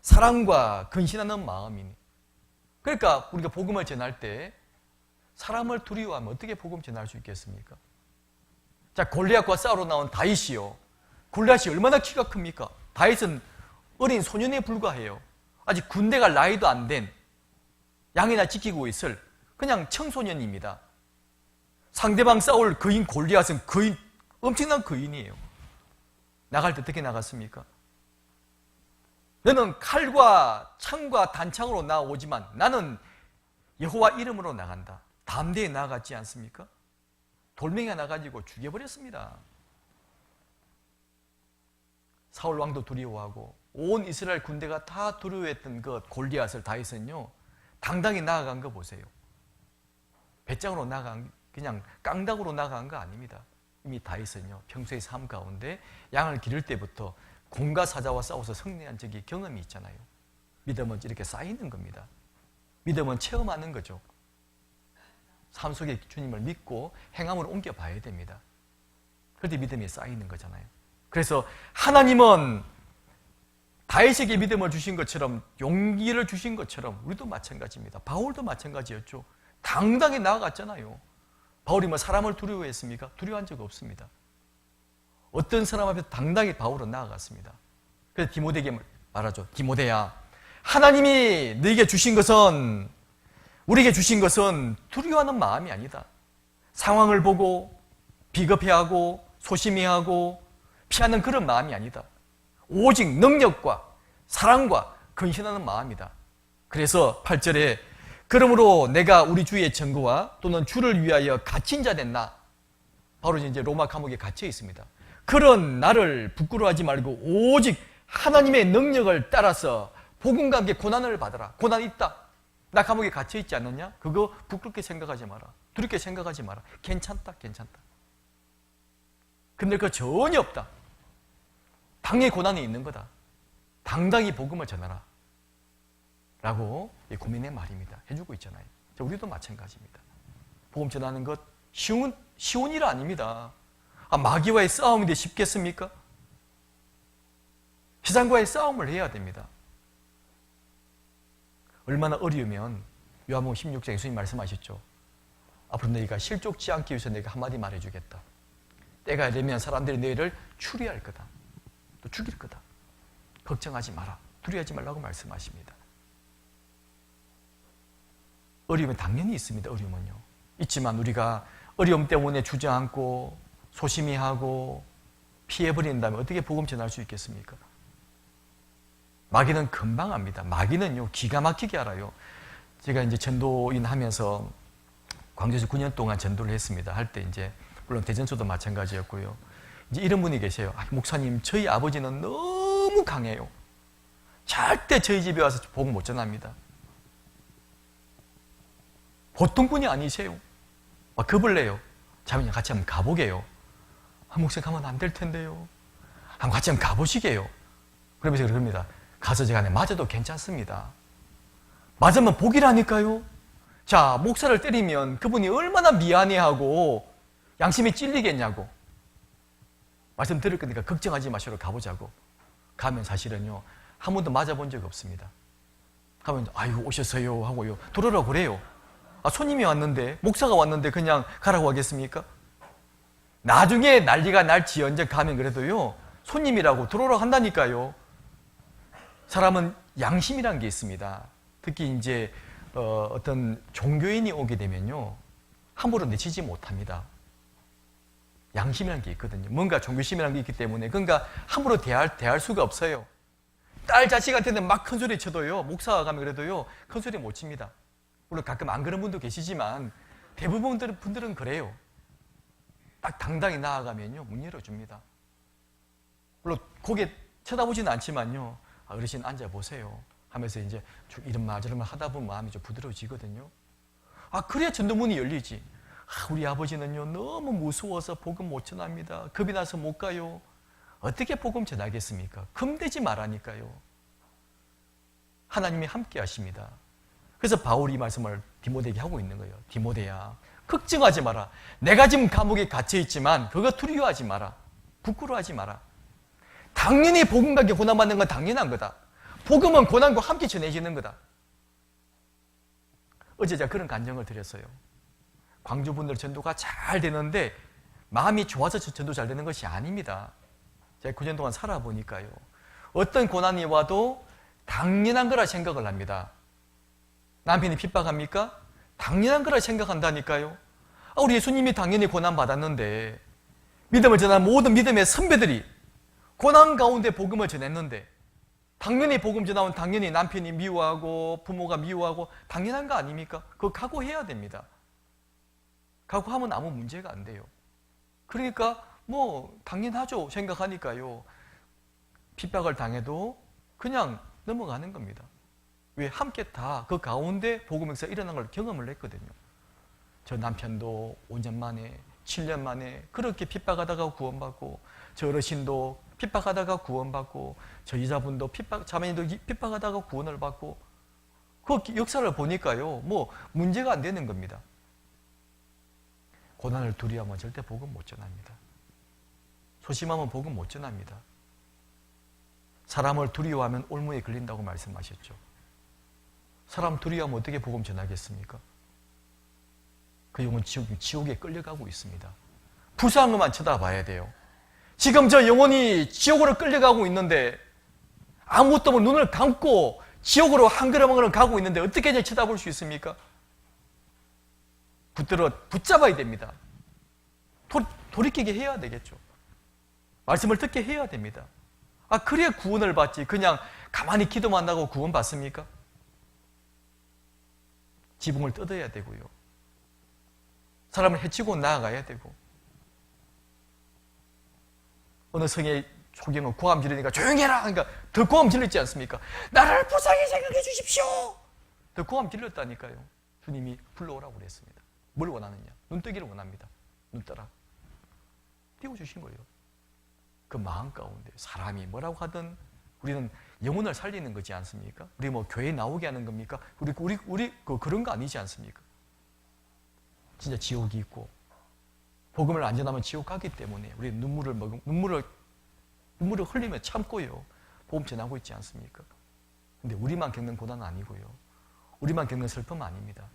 사랑과 근신하는 마음이니. 그러니까 우리가 복음을 전할 때 사람을 두려워하면 어떻게 복음 전할 수 있겠습니까? 자, 골리앗과 싸우러 나온 다윗이요. 골리앗이 얼마나 키가 큽니까? 다윗은 어린 소년에 불과해요. 아직 군대 갈 나이도 안 된, 양이나 지키고 있을 그냥 청소년입니다. 상대방 싸울 거인 골리앗은 엄청난 거인이에요. 나갈 때 어떻게 나갔습니까? 너는 칼과 창과 단창으로 나오지만 나는 여호와 이름으로 나간다. 담대히 나아갔지 않습니까? 돌멩이가 나가지고 죽여버렸습니다. 사울 왕도 두려워하고 온 이스라엘 군대가 다 두려워했던 그 골리앗을 다윗은요, 당당히 나아간 거 보세요. 배짱으로 나아간, 그냥 깡당으로 나아간 거 아닙니다. 이미 다윗은요, 평소의 삶 가운데 양을 기를 때부터 공과 사자와 싸워서 승리한 적이 경험이 있잖아요. 믿음은 이렇게 쌓이는 겁니다. 믿음은 체험하는 거죠. 삶 속에 주님을 믿고 행함으로 옮겨봐야 됩니다. 그런데 믿음이 쌓이는 거잖아요. 그래서 하나님은 다윗에게 믿음을 주신 것처럼, 용기를 주신 것처럼 우리도 마찬가지입니다. 바울도 마찬가지였죠. 당당히 나아갔잖아요. 바울이 뭐 사람을 두려워했습니까? 두려워한 적 없습니다. 어떤 사람 앞에 당당히 바울은 나아갔습니다. 그래서 디모데에게 말하죠. 디모데야, 하나님이 너에게 주신 것은, 우리에게 주신 것은 두려워하는 마음이 아니다. 상황을 보고 비겁해하고 소심해하고 피하는 그런 마음이 아니다. 오직 능력과 사랑과 근신하는 마음이다. 그래서 8절에 그러므로 내가 우리 주의 증거와 또는 주를 위하여 갇힌 자 됐나? 바로 이제 로마 감옥에 갇혀 있습니다. 그런 나를 부끄러워하지 말고 오직 하나님의 능력을 따라서 복음과 함께 고난을 받아라. 고난이 있다. 나 감옥에 갇혀 있지 않느냐? 그거 부끄럽게 생각하지 마라. 두렵게 생각하지 마라. 괜찮다, 괜찮다. 근데 그거 전혀 없다. 당연히 고난이 있는 거다. 당당히 복음을 전하라. 라고 고민의 말입니다. 해주고 있잖아요. 우리도 마찬가지입니다. 복음 전하는 것 쉬운 일 아닙니다. 마귀와의 싸움인데 쉽겠습니까? 세상과의 싸움을 해야 됩니다. 얼마나 어려우면 요한복음 16장에 예수님 말씀하셨죠. 앞으로 너희가 실족지 않기 위해서 내가 한마디 말해주겠다. 때가 되면 사람들이 너희를 추리할 거다. 또 죽일 거다. 걱정하지 마라. 두려워하지 말라고 말씀하십니다. 어려움은 당연히 있습니다. 어려움은요. 있지만 우리가 어려움 때문에 주저앉고 소심히 하고 피해버린다면 어떻게 복음 전할 수 있겠습니까? 마귀는 금방 압니다. 마귀는요, 기가 막히게 알아요. 제가 이제 전도인 하면서 광주에서 9년 동안 전도를 했습니다. 할 때 이제, 물론 대전서도 마찬가지였고요. 이제 이런 분이 계세요. 목사님, 저희 아버지는 너무 강해요. 절대 저희 집에 와서 복음 못 전합니다. 보통 분이 아니세요. 막 겁을 내요. 자매님 같이 한번 가보게요. 목사님 가면 안 될 텐데요. 한번 같이 한번 가보시게요. 그러면서 그럽니다. 가서 제가 맞아도 괜찮습니다. 맞으면 복이라니까요. 자, 목사를 때리면 그분이 얼마나 미안해하고 양심이 찔리겠냐고. 말씀 들을 거니까 걱정하지 마시고 가보자고. 가면 사실은요, 한 번도 맞아본 적이 없습니다. 가면 아이고 오셨어요 하고요, 돌아오라고 그래요. 손님이 왔는데, 목사가 왔는데 그냥 가라고 하겠습니까? 나중에 난리가 날지언정 가면 그래도요, 손님이라고 들어오라고 한다니까요. 사람은 양심이라는 게 있습니다. 특히 이제 어떤 종교인이 오게 되면요, 함부로 내치지 못합니다. 양심이라는 게 있거든요. 뭔가 종교심이라는 게 있기 때문에 그러니까 함부로 대할 수가 없어요. 딸 자식한테는 막 큰 소리 쳐도요, 목사가 가면 그래도요, 큰 소리 못 칩니다. 물론 가끔 안 그런 분도 계시지만 대부분 분들은 그래요. 딱 당당히 나아가면요, 문 열어줍니다. 물론 고개 쳐다보지는 않지만요, 어르신 앉아보세요 하면서 이제 이런 말 저런 말 하다 보면 마음이 좀 부드러워지거든요. 그래야 전도문이 열리지. 우리 아버지는요, 너무 무서워서 복음 못 전합니다. 겁이 나서 못 가요. 어떻게 복음 전하겠습니까? 겁내지 말라니까요. 하나님이 함께 하십니다. 그래서 바울이 말씀을 디모데에게 하고 있는 거예요. 디모데야, 걱정하지 마라. 내가 지금 감옥에 갇혀 있지만 그거 두려워하지 마라. 부끄러워하지 마라. 당연히 복음과 함께 고난받는 건 당연한 거다. 복음은 고난과 함께 전해지는 거다. 어제 제가 그런 간증을 드렸어요. 광주분들 전도가 잘 되는데 마음이 좋아서 전도 잘 되는 것이 아닙니다. 제가 9년 동안 살아보니까요, 어떤 고난이 와도 당연한 거라 생각을 합니다. 남편이 핍박합니까? 당연한 거라 생각한다니까요. 우리 예수님이 당연히 고난받았는데, 믿음을 전한 모든 믿음의 선배들이 고난 가운데 복음을 전했는데, 당연히 복음 전하면 당연히 남편이 미워하고 부모가 미워하고 당연한 거 아닙니까? 그거 각오해야 됩니다. 각오하면 아무 문제가 안 돼요. 그러니까 뭐 당연하죠 생각하니까요, 핍박을 당해도 그냥 넘어가는 겁니다. 왜? 함께 다 그 가운데 복음에서 일어난 걸 경험을 했거든요. 저 남편도 5년 만에 7년 만에 그렇게 핍박하다가 구원받고, 저 어르신도 핍박하다가 구원받고, 저 여자분도 자매님도 핍박하다가 구원을 받고, 그 역사를 보니까요, 뭐 문제가 안 되는 겁니다. 고난을 두려워하면 절대 복음 못 전합니다. 소심하면 복음 못 전합니다. 사람을 두려워하면 올무에 걸린다고 말씀하셨죠. 사람 두려워하면 어떻게 복음 전하겠습니까? 그 영혼 지옥에 끌려가고 있습니다. 불쌍한 것만 쳐다봐야 돼요. 지금 저 영혼이 지옥으로 끌려가고 있는데 아무것도 없는 눈을 감고 지옥으로 한 걸음 한 걸음 가고 있는데 어떻게 이제 쳐다볼 수 있습니까? 붙잡아야 됩니다. 돌이키게 해야 되겠죠. 말씀을 듣게 해야 됩니다. 그래야 구원을 받지. 그냥 가만히 기도만 하고 구원 받습니까? 지붕을 뜯어야 되고요. 사람을 해치고 나아가야 되고. 어느 성의 초경은 고함 지르니까 조용히 해라! 그러니까 더 고함 질렀지 않습니까? 나를 불쌍히 생각해 주십시오! 더 고함 질렀다니까요. 주님이 불러오라고 그랬습니다. 뭘 원하느냐? 눈뜨기를 원합니다. 눈 떠라. 띄워주신 거예요. 그 마음 가운데 사람이 뭐라고 하든 우리는 영혼을 살리는 거지 않습니까? 우리 뭐 교회 나오게 하는 겁니까? 우리 그런 거 아니지 않습니까? 진짜 지옥이 있고 복음을 안 전하면 지옥 가기 때문에 우리 눈물을 흘리며 참고요. 복음 전하고 있지 않습니까? 근데 우리만 겪는 고난은 아니고요. 우리만 겪는 슬픔은 아닙니다.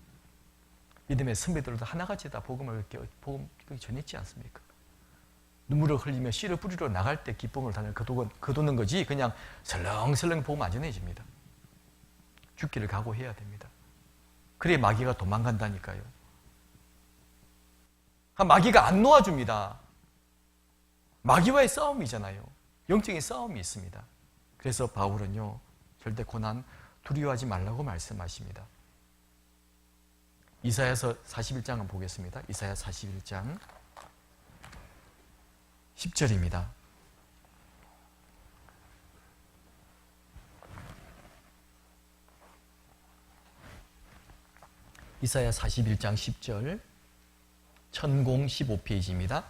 믿음의 선배들도 하나같이 다 복음 전했지 않습니까? 눈물을 흘리며 씨를 뿌리러 나갈 때 기쁨을 거두는 거지 그냥 설렁설렁 복음 안 전해집니다. 죽기를 각오해야 됩니다. 그래야 마귀가 도망간다니까요. 마귀가 안 놓아줍니다. 마귀와의 싸움이잖아요. 영적인 싸움이 있습니다. 그래서 바울은요, 절대 고난 두려워하지 말라고 말씀하십니다. 이사야서 41장을 보겠습니다. 이사야 41장 10절입니다. 이사야 41장 10절 천공 15페이지입니다.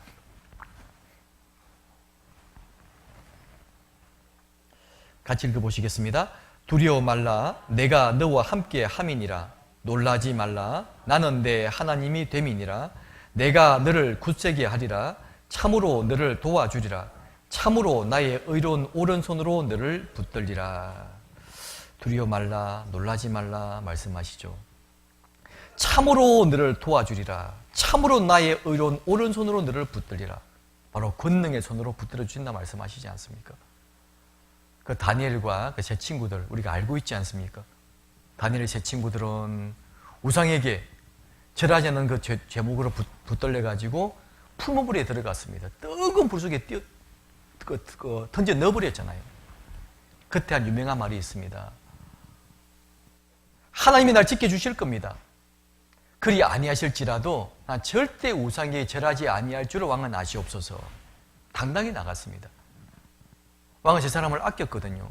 같이 읽어보시겠습니다. 두려워 말라 내가 너와 함께 함이니라. 놀라지 말라 나는 내 하나님이 됨이니라. 내가 너를 굳세게 하리라. 참으로 너를 도와주리라. 참으로 나의 의로운 오른손으로 너를 붙들리라. 두려워 말라 놀라지 말라 말씀하시죠. 참으로 너를 도와주리라. 참으로 나의 의로운 오른손으로 너를 붙들리라. 바로 권능의 손으로 붙들어 주신다 말씀하시지 않습니까? 그 다니엘과 그 세 친구들 우리가 알고 있지 않습니까? 다니엘의 세 친구들은 우상에게 절하지 않는 그 제목으로 붙들려 가지고 풀무불에 들어갔습니다. 뜨거운 불 속에 던져 넣어버렸잖아요. 그때 한 유명한 말이 있습니다. 하나님이 날 지켜주실 겁니다. 그리 아니하실지라도 난 절대 우상에게 절하지 아니할 줄을 왕은 아시옵소서. 당당히 나갔습니다. 왕은 제 사람을 아꼈거든요.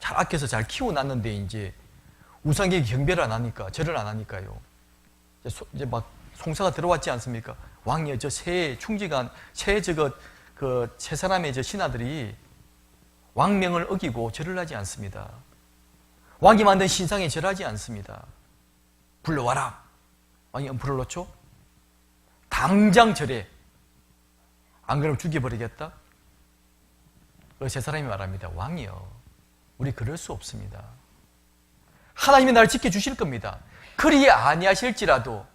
잘 아껴서 잘 키워놨는데 이제 우상에게 경배를 안 하니까 절을 안 하니까요. 이제 막 송사가 들어왔지 않습니까? 왕의 저 새 충직한 새 사람의 저 신하들이 왕명을 어기고 절을 하지 않습니다. 왕이 만든 신상에 절하지 않습니다. 불러와라. 왕이 엄포를 놓죠? 당장 절해. 안 그러면 죽여버리겠다? 세 사람이 말합니다. 왕이요. 우리 그럴 수 없습니다. 하나님이 나를 지켜주실 겁니다. 그리 아니하실지라도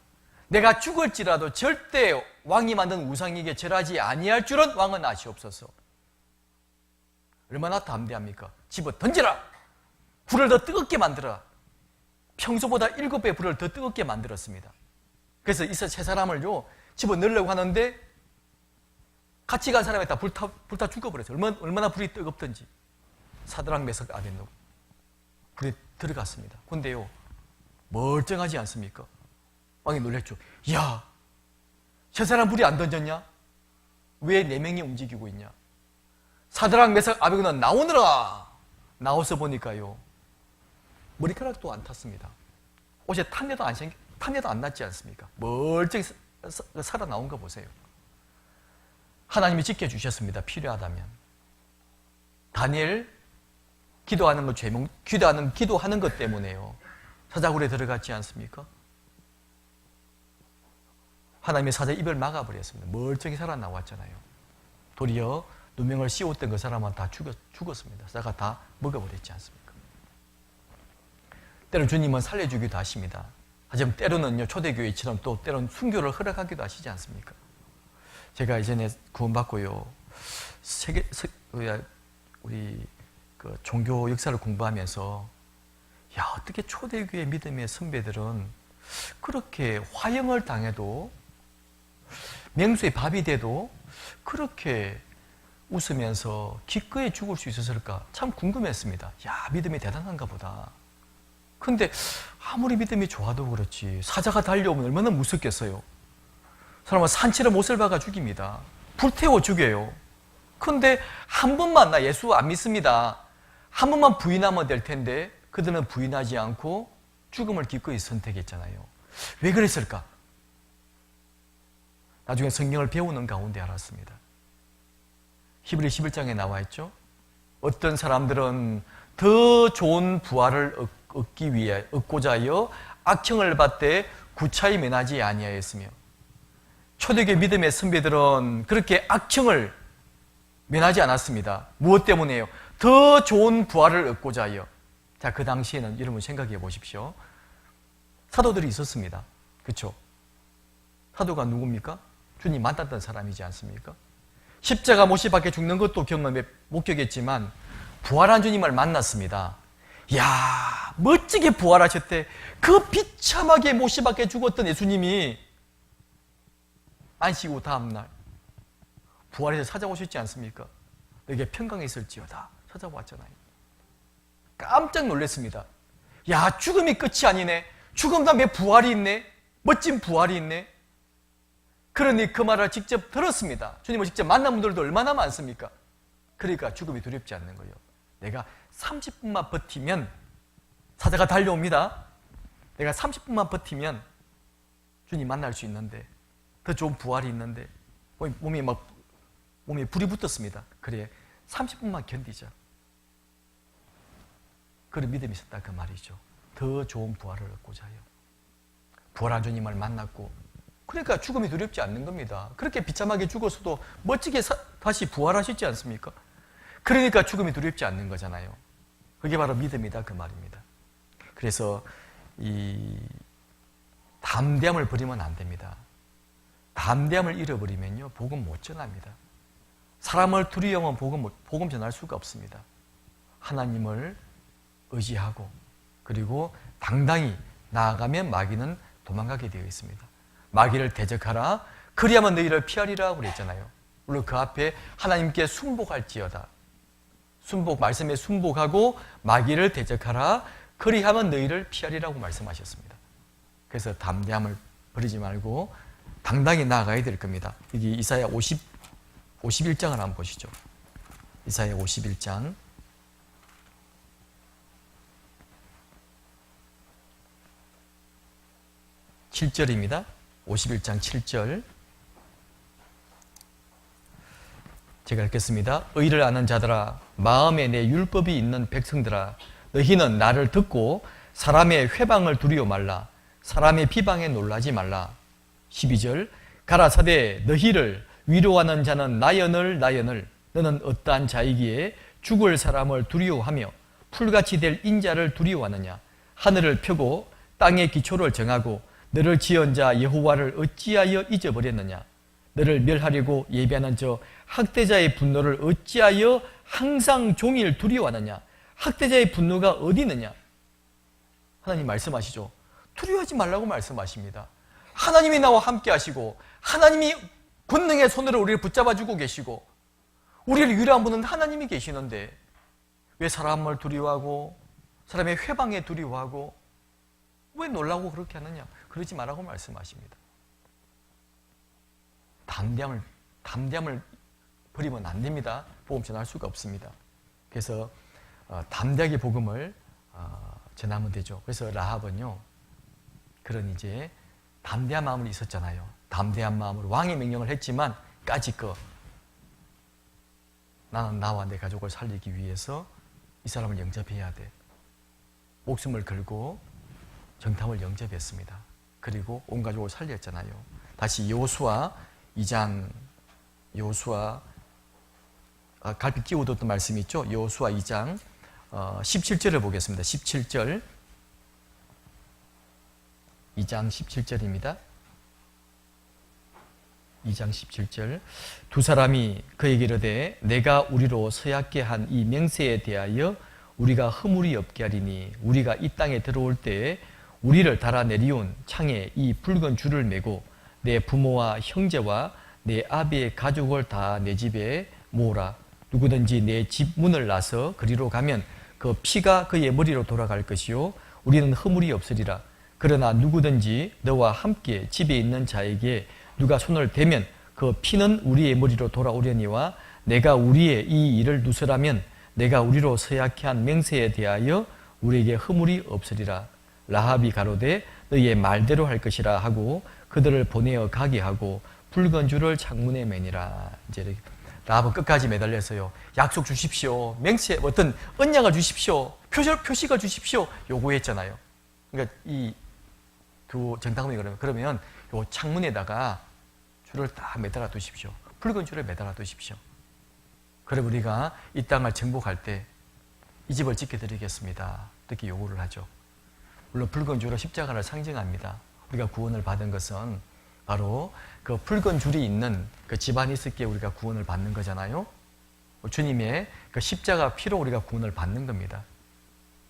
내가 죽을지라도 절대 왕이 만든 우상에게 절하지 아니할 줄은 왕은 아시옵소서. 얼마나 담대합니까? 집어 던져라. 불을 더 뜨겁게 만들어라. 평소보다 7배 불을 더 뜨겁게 만들었습니다. 그래서 이 세 사람을요 집어 넣으려고 하는데 같이 간 사람이 다 불타 죽어버렸어요. 얼마나 불이 뜨겁든지. 사드락 메삭 아벤노고 불이 들어갔습니다. 근데요 멀쩡하지 않습니까? 왕이 놀랬죠. 야, 세 사람 불이 안 던졌냐? 왜 4명이 움직이고 있냐? 사드락 메삭 아벤노는 나오느라. 나와서 보니까요 머리카락도 안 탔습니다. 옷에 탄내도 안 났지 않습니까? 멀쩡히 살아 나온 거 보세요. 하나님이 지켜주셨습니다. 필요하다면. 다니엘 기도하는 것 때문에요. 사자굴에 들어갔지 않습니까? 하나님의 사자 입을 막아버렸습니다. 멀쩡히 살아 나왔잖아요. 도리어 누명을 씌웠던 그 사람은 다 죽었습니다. 사자가 다 먹어버렸지 않습니까? 때로 주님은 살려주기도 하십니다. 하지만 때로는요, 초대교회처럼 또 때로는 순교를 허락하기도 하시지 않습니까? 제가 이전에 구원받고요, 우리 그 종교 역사를 공부하면서, 야, 어떻게 초대교회 믿음의 선배들은 그렇게 화형을 당해도, 맹수의 밥이 돼도 그렇게 웃으면서 기꺼이 죽을 수 있었을까? 참 궁금했습니다. 야, 믿음이 대단한가 보다. 근데 아무리 믿음이 좋아도 그렇지, 사자가 달려오면 얼마나 무섭겠어요. 사람은 산채로 못을 박아 죽입니다. 불태워 죽여요. 근데 한 번만, 나 예수 안 믿습니다, 한 번만 부인하면 될 텐데 그들은 부인하지 않고 죽음을 기꺼이 선택했잖아요. 왜 그랬을까? 나중에 성경을 배우는 가운데 알았습니다. 히브리 11장에 나와 있죠. 어떤 사람들은 더 좋은 부활을 얻고자 하여 악형을 받되 구차히 면하지 아니하였으며, 초대교회 믿음의 선배들은 그렇게 악형을 면하지 않았습니다. 무엇 때문에요? 더 좋은 부활을 얻고자 하여. 자, 그 당시에는 여러분 생각해 보십시오. 사도들이 있었습니다. 그렇죠? 사도가 누굽니까? 주님 만났던 사람이지 않습니까? 십자가 못 박혀 죽는 것도 목격했지만 부활한 주님을 만났습니다. 이야, 멋지게 부활하셨대. 그 비참하게 못 박혀 죽었던 예수님이 안식 후 다음날 부활해서 찾아오셨지 않습니까? 너에게 평강이 있을지어다 찾아왔잖아요. 깜짝 놀랐습니다. 야, 죽음이 끝이 아니네. 죽음 다음에 부활이 있네. 멋진 부활이 있네. 그러니 그 말을 직접 들었습니다. 주님을 직접 만난 분들도 얼마나 많습니까? 그러니까 죽음이 두렵지 않는 거예요. 내가 30분만 버티면 사자가 달려옵니다. 내가 30분만 버티면 주님 만날 수 있는데, 더 좋은 부활이 있는데, 몸에 불이 붙었습니다. 그래, 30분만 견디자. 그런 믿음이 있었다 그 말이죠. 더 좋은 부활을 얻고자 해요. 부활한 주님을 만났고, 그러니까 죽음이 두렵지 않는 겁니다. 그렇게 비참하게 죽었어도 멋지게 다시 부활하셨지 않습니까? 그러니까 죽음이 두렵지 않는 거잖아요. 그게 바로 믿음이다 그 말입니다. 그래서 이 담대함을 버리면 안 됩니다. 담대함을 잃어버리면요, 복음 못 전합니다. 사람을 두려워하면 복음 전할 수가 없습니다. 하나님을 의지하고 그리고 당당히 나아가면 마귀는 도망가게 되어 있습니다. 마귀를 대적하라, 그리하면 너희를 피하리라 그랬잖아요. 물론 그 앞에 하나님께 순복할지어다, 말씀에 순복하고 마귀를 대적하라, 그리하면 너희를 피하리라고 말씀하셨습니다. 그래서 담대함을 버리지 말고 당당히 나아가야 될 겁니다. 여기 이사야 51장을 한번 보시죠. 이사야 51장 7절입니다. 51장 7절 제가 읽겠습니다. 의를 아는 자들아, 마음에 내 율법이 있는 백성들아, 너희는 나를 듣고 사람의 회방을 두려워 말라. 사람의 비방에 놀라지 말라. 12절 가라사대 너희를 위로하는 자는 나연을 너는 어떠한 자이기에 죽을 사람을 두려워하며 풀같이 될 인자를 두려워하느냐. 하늘을 펴고 땅의 기초를 정하고 너를 지은 자 여호와를 어찌하여 잊어버렸느냐. 너를 멸하려고 예비하는 저 학대자의 분노를 어찌하여 항상 종일 두려워하느냐. 학대자의 분노가 어디 있느냐. 하나님 말씀하시죠. 두려워하지 말라고 말씀하십니다. 하나님이 나와 함께 하시고 하나님이 권능의 손으로 우리를 붙잡아주고 계시고 우리를 위로한 분은 하나님이 계시는데 왜 사람을 두려워하고 사람의 회방에 두려워하고 왜 놀라고 그렇게 하느냐. 그러지 말라고 말씀하십니다. 담대함을 버리면 안 됩니다. 복음 전할 수가 없습니다. 그래서 담대하게 복음을 전하면 되죠. 그래서 라합은요, 그런 이제 담대한 마음이 있었잖아요. 담대한 마음으로 왕의 명령을 했지만 까짓거 나는 나와 내 가족을 살리기 위해서 이 사람을 영접해야 돼. 목숨을 걸고 정탐을 영접했습니다. 그리고 온 가족을 살렸잖아요. 다시 여호수아 2장, 갈피 끼워뒀던 말씀이 있죠. 여호수아 2장 17절을 보겠습니다. 17절 2장 17절입니다. 2장 17절. 두 사람이 그에게 이르되 내가 우리로 서약게 한 이 맹세에 대하여 우리가 허물이 없게 하리니 우리가 이 땅에 들어올 때에 우리를 달아내리온 창에 이 붉은 줄을 메고 내 부모와 형제와 내 아비의 가족을 다 내 집에 모으라. 누구든지 내 집 문을 나서 그리로 가면 그 피가 그의 머리로 돌아갈 것이요 우리는 허물이 없으리라. 그러나 누구든지 너와 함께 집에 있는 자에게 누가 손을 대면 그 피는 우리의 머리로 돌아오려니와 내가 우리의 이 일을 누설하면 내가 우리로 서약케 한 맹세에 대하여 우리에게 허물이 없으리라. 라합이 가로되 너희의 말대로 할 것이라 하고 그들을 보내어 가게 하고 붉은 줄을 창문에 매니라. 이제 라합은 끝까지 매달려서요. 약속 주십시오. 맹세 어떤 언약을 주십시오. 표시가 주십시오. 요구했잖아요. 그러니까 이 두 정당원이 그러면 요 창문에다가 줄을 다 매달아 두십시오. 붉은 줄을 매달아 두십시오. 그럼 우리가 이 땅을 정복할 때 이 집을 지켜드리겠습니다. 이렇게 요구를 하죠. 물론 붉은 줄은 십자가를 상징합니다. 우리가 구원을 받은 것은 바로 그 붉은 줄이 있는 그 집안이 있을 때 우리가 구원을 받는 거잖아요. 주님의 그 십자가 피로 우리가 구원을 받는 겁니다.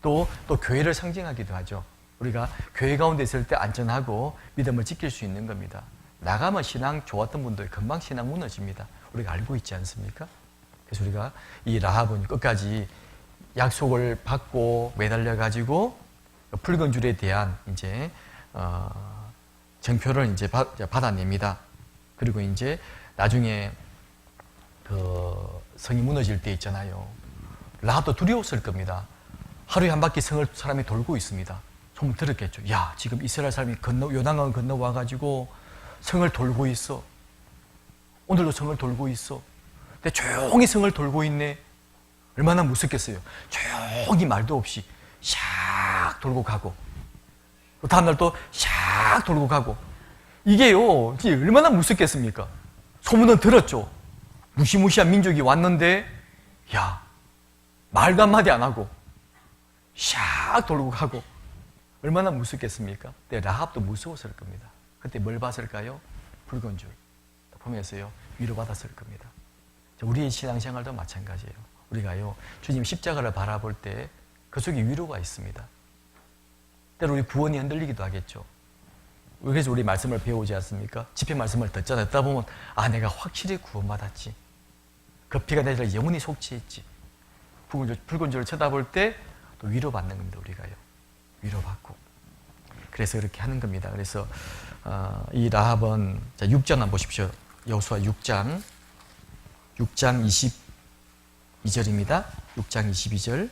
또 교회를 상징하기도 하죠. 우리가 교회 가운데 있을 때 안전하고 믿음을 지킬 수 있는 겁니다. 나가면 신앙 좋았던 분들 금방 신앙 무너집니다. 우리가 알고 있지 않습니까? 그래서 우리가 이 라합은 끝까지 약속을 받고 매달려 가지고 붉은 줄에 대한 이제 정표를 이제 받아냅니다. 그리고 이제 나중에 그 성이 무너질 때 있잖아요. 라합도 두려웠을 겁니다. 하루에 한 바퀴 성을 사람이 돌고 있습니다. 소문 들었겠죠. 야, 지금 이스라엘 사람이 요단강 건너와 가지고 성을 돌고 있어. 오늘도 성을 돌고 있어. 근데 조용히 성을 돌고 있네. 얼마나 무섭겠어요. 조용히 말도 없이 샥 돌고 가고 또 다음날 또 샥 돌고 가고. 이게요, 이게 얼마나 무섭겠습니까? 소문은 들었죠. 무시무시한 민족이 왔는데 야, 말도 한마디 안 하고 샥 돌고 가고. 얼마나 무섭겠습니까? 근데 라합도 무서웠을 겁니다. 그때 뭘 봤을까요? 붉은 줄 보면서요 위로받았을 겁니다. 우리의 신앙생활도 마찬가지예요. 우리가요 주님 십자가를 바라볼 때 그 속에 위로가 있습니다. 때로 우리 구원이 흔들리기도 하겠죠. 그래서 우리 말씀을 배우지 않습니까? 집회 말씀을 듣다 보면 아, 내가 확실히 구원받았지. 그 피가 내 죄를 영원히 속죄했지. 붉은 줄을 쳐다볼 때 또 위로받는 겁니다. 우리가요 위로받고. 그래서 그렇게 하는 겁니다. 그래서 이 라합은 6장 한번 보십시오. 여호수아 6장 22절입니다. 6장 22절.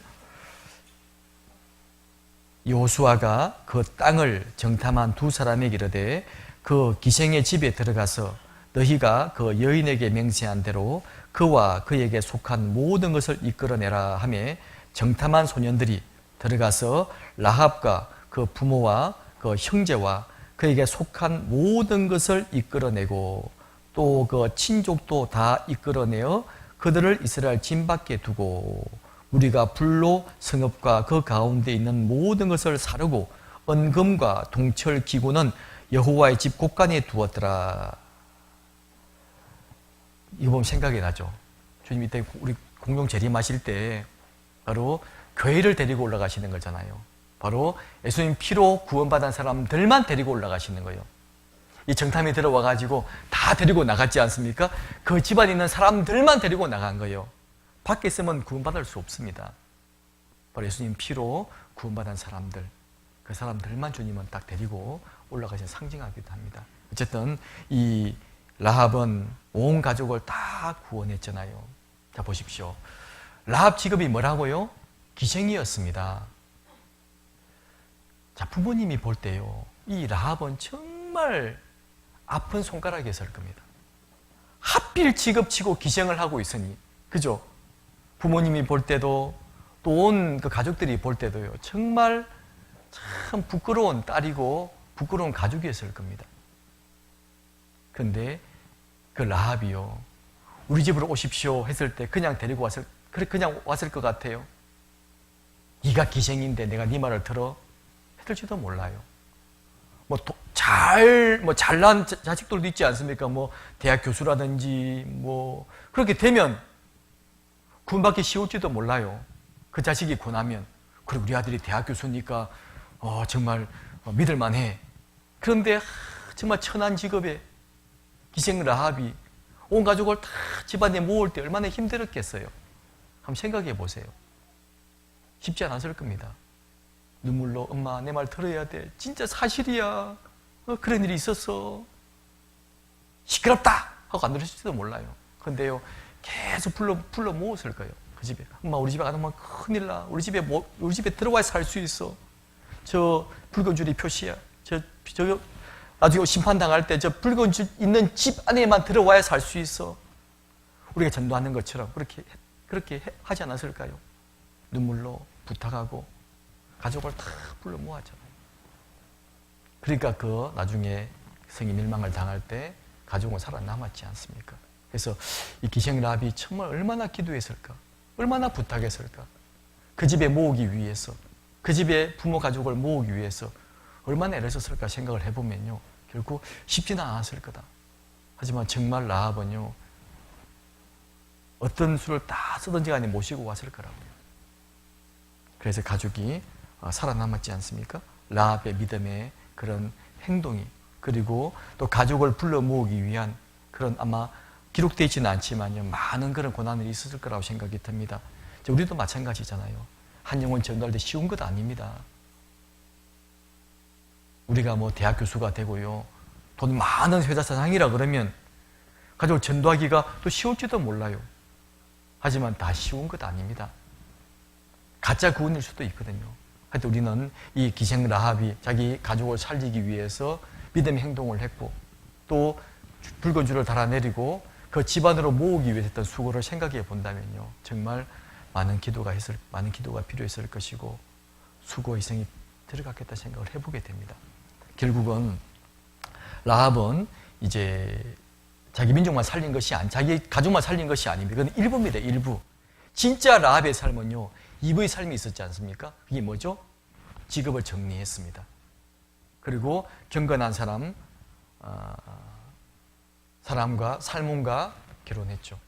여호수아가 그 땅을 정탐한 두 사람에게 이르되 그 기생의 집에 들어가서 너희가 그 여인에게 맹세한 대로 그와 그에게 속한 모든 것을 이끌어내라 하며 정탐한 소년들이 들어가서 라합과 그 부모와 그 형제와 그에게 속한 모든 것을 이끌어내고 또 그 친족도 다 이끌어내어 그들을 이스라엘 진 밖에 두고 우리가 불로 성읍과 그 가운데 있는 모든 것을 사르고 은금과 동철 기구는 여호와의 집 곳간에 두었더라. 이거 보면 생각이 나죠. 주님 이때 우리 공동 재림하실 때 바로 교회를 데리고 올라가시는 거잖아요. 바로 예수님 피로 구원받은 사람들만 데리고 올라가시는 거예요. 이 정탐이 들어와 가지고 다 데리고 나갔지 않습니까? 그 집안에 있는 사람들만 데리고 나간 거예요. 밖에 있으면 구원받을 수 없습니다. 바로 예수님 피로 구원받은 사람들, 그 사람들만 주님은 딱 데리고 올라가셔서 상징하기도 합니다. 어쨌든 이 라합은 온 가족을 다 구원했잖아요. 자, 보십시오. 라합 직업이 뭐라고요? 기생이었습니다. 자, 부모님이 볼 때요, 이 라합은 정말 아픈 손가락이었을 겁니다. 하필 직업치고 기생을 하고 있으니, 그죠? 부모님이 볼 때도 또 온 그 가족들이 볼 때도요, 정말 참 부끄러운 딸이고 부끄러운 가족이었을 겁니다. 그런데 그 라합이요, 우리 집으로 오십시오 했을 때 그냥 데리고 그냥 왔을 것 같아요. 네가 기생인데 내가 네 말을 들어? 했을지도 몰라요. 잘난 자식들도 있지 않습니까? 대학 교수라든지, 그렇게 되면 구원받기 쉬울지도 몰라요. 그 자식이 고나면. 그리고 우리 아들이 대학 교수니까, 정말 믿을만해. 그런데, 정말 천한 직업에 기생 라합이 온 가족을 다 집안에 모을 때 얼마나 힘들었겠어요. 한번 생각해 보세요. 쉽지 않았을 겁니다. 눈물로 엄마 내 말 들어야 돼. 진짜 사실이야. 그런 일이 있었어. 시끄럽다 하고 안 들으실지도 몰라요. 그런데요 계속 불러 모았을 거예요. 그 집에 엄마 우리 집에 가면 큰일 나. 우리 집에 들어와야 살 수 있어. 저 붉은 줄이 표시야. 저 나중에 심판 당할 때 저 붉은 줄 있는 집 안에만 들어와야 살 수 있어. 우리가 전도하는 것처럼 그렇게 하지 않았을까요? 눈물로 부탁하고 가족을 다 불러 모았잖아요. 그러니까 나중에 성이 멸망을 당할 때 가족은 살아남았지 않습니까? 그래서 이 기생 라합이 정말 얼마나 기도했을까? 얼마나 부탁했을까? 그 집에 모으기 위해서, 그 집에 부모 가족을 모으기 위해서 얼마나 애를 썼을까 생각을 해보면요, 결국 쉽지는 않았을 거다. 하지만 정말 라합은요, 어떤 수를 다 쓰든지 간에 모시고 왔을 거라고요. 그래서 가족이 살아남았지 않습니까? 라합의 믿음의 그런 행동이, 그리고 또 가족을 불러 모으기 위한 그런 아마 기록되어 있지는 않지만요, 많은 그런 고난이 있었을 거라고 생각이 듭니다. 우리도 마찬가지잖아요. 한 영혼 전도할 때 쉬운 것 아닙니다. 우리가 대학 교수가 되고요, 돈 많은 회사 사장이라 그러면 가족을 전도하기가 또 쉬울지도 몰라요. 하지만 다 쉬운 것 아닙니다. 가짜 구원일 수도 있거든요. 하여튼 우리는 이 기생 라합이 자기 가족을 살리기 위해서 믿음의 행동을 했고, 또 붉은 줄을 달아내리고 그 집안으로 모으기 위해서 했던 수고를 생각해 본다면요, 정말 많은 기도가 필요했을 것이고 수고 희생이 들어갔겠다 생각을 해보게 됩니다. 결국은 라합은 이제 자기 민족만 살린 것이 자기 가족만 살린 것이 아닙니다. 그건 일부입니다. 일부. 진짜 라합의 삶은요, 2부의 삶이 있었지 않습니까? 그게 뭐죠? 직업을 정리했습니다. 그리고 경건한 사람과 살몬과 결혼했죠.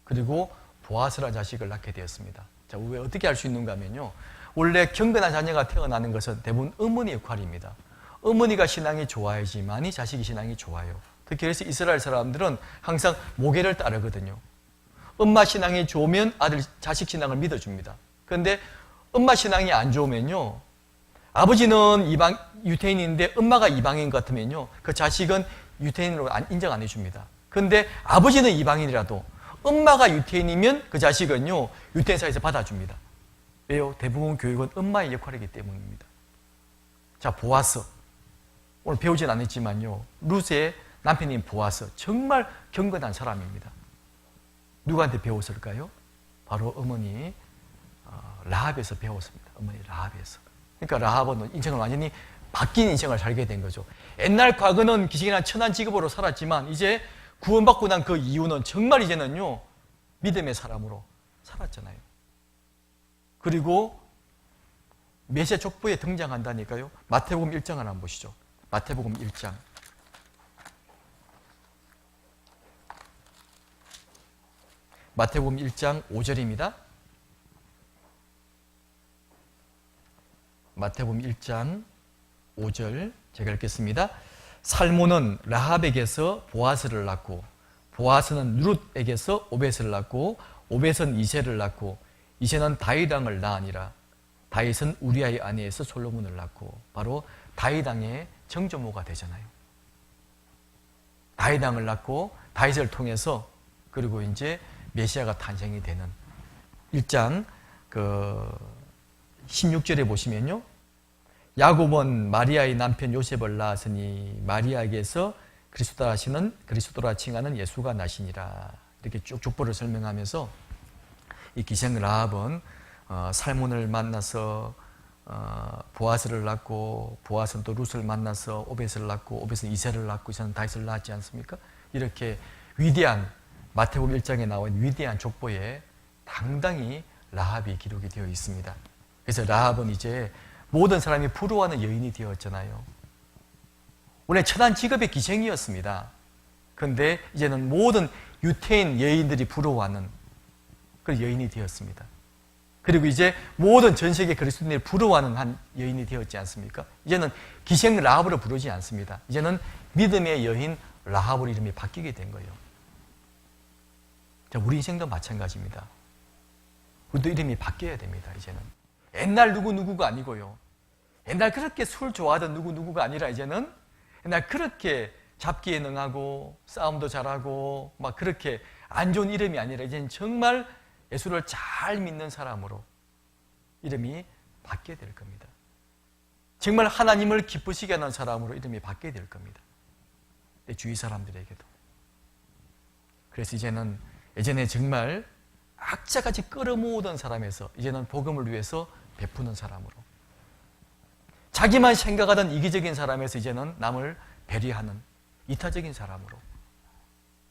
그리고 보아스라는 자식을 낳게 되었습니다. 자, 왜 어떻게 할 수 있는가 하면요, 원래 경건한 자녀가 태어나는 것은 대부분 어머니의 역할입니다. 어머니가 신앙이 좋아야지만이 자식이 신앙이 좋아요. 특히 그래서 이스라엘 사람들은 항상 모계를 따르거든요. 엄마 신앙이 좋으면 자식 신앙을 믿어줍니다. 그런데 엄마 신앙이 안 좋으면요, 아버지는 유태인인데 엄마가 이방인 같으면요, 그 자식은 유태인으로 인정 안 해줍니다. 그런데 아버지는 이방인이라도 엄마가 유태인이면 그 자식은요, 유태인 사회에서 받아줍니다. 왜요? 대부분 교육은 엄마의 역할이기 때문입니다. 자, 보아스. 오늘 배우진 않았지만요, 룻의 남편인 보아스. 정말 경건한 사람입니다. 누구한테 배웠을까요? 바로 어머니 라합에서 배웠습니다. 어머니 라합에서. 그러니까 라합은 인생을 완전히 바뀐 인생을 살게 된 거죠. 옛날 과거는 기생이나 천한 직업으로 살았지만 이제 구원받고 난 그 이후는 정말 이제는요, 믿음의 사람으로 살았잖아요. 그리고 메시아 족보에 등장한다니까요. 마태복음 1장을 한번 보시죠. 마태복음 1장. 마태복음 1장 5절입니다. 마태복음 1장 5절 제가 읽겠습니다. 살몬은 라합에게서 보아스를 낳고, 보아스는 룻에게서 오벳을 낳고, 오벳은 이새를 낳고, 이새는 다윗 왕을 낳으니라. 다윗은 우리아의 아내에서 솔로몬을 낳고. 바로 다윗 왕의 정조모가 되잖아요. 다윗 왕을 낳고 다윗을 통해서 그리고 이제 메시아가 탄생이 되는 1장 16절에 보시면요, 야곱은 마리아의 남편 요셉을 낳았으니 마리아에게서 그리스도라 칭하는 예수가 나시니라. 이렇게 쭉 족보를 설명하면서 이 기생 라합은 살몬을 만나서 보아스를 낳고, 보아스는 또 룻을 만나서 오벳을 낳고, 오벳은 이새를 낳고, 이새는 다윗을 낳았지 않습니까? 이렇게 위대한, 마태복음 1장에 나온 위대한 족보에 당당히 라합이 기록이 되어 있습니다. 그래서 라합은 이제 모든 사람이 부러워하는 여인이 되었잖아요. 원래 천한 직업의 기생이었습니다. 그런데 이제는 모든 유태인 여인들이 부러워하는 그런 여인이 되었습니다. 그리고 이제 모든 전 세계 그리스도인들이 부러워하는 한 여인이 되었지 않습니까? 이제는 기생 라합으로 부르지 않습니다. 이제는 믿음의 여인 라합으로 이름이 바뀌게 된 거예요. 자, 우리 인생도 마찬가지입니다. 우리도 이름이 바뀌어야 됩니다. 이제는 옛날 누구누구가 아니고요. 옛날 그렇게 술 좋아하던 누구누구가 아니라 이제는 옛날 그렇게 잡기에 능하고 싸움도 잘하고 막 그렇게 안 좋은 이름이 아니라 이제는 정말 예수를 잘 믿는 사람으로 이름이 바뀌게 될 겁니다. 정말 하나님을 기쁘시게 하는 사람으로 이름이 바뀌게 될 겁니다. 내 주위 사람들에게도. 그래서 이제는 예전에 정말 악자같이 끌어모으던 사람에서 이제는 복음을 위해서 베푸는 사람으로, 자기만 생각하던 이기적인 사람에서 이제는 남을 배려하는 이타적인 사람으로,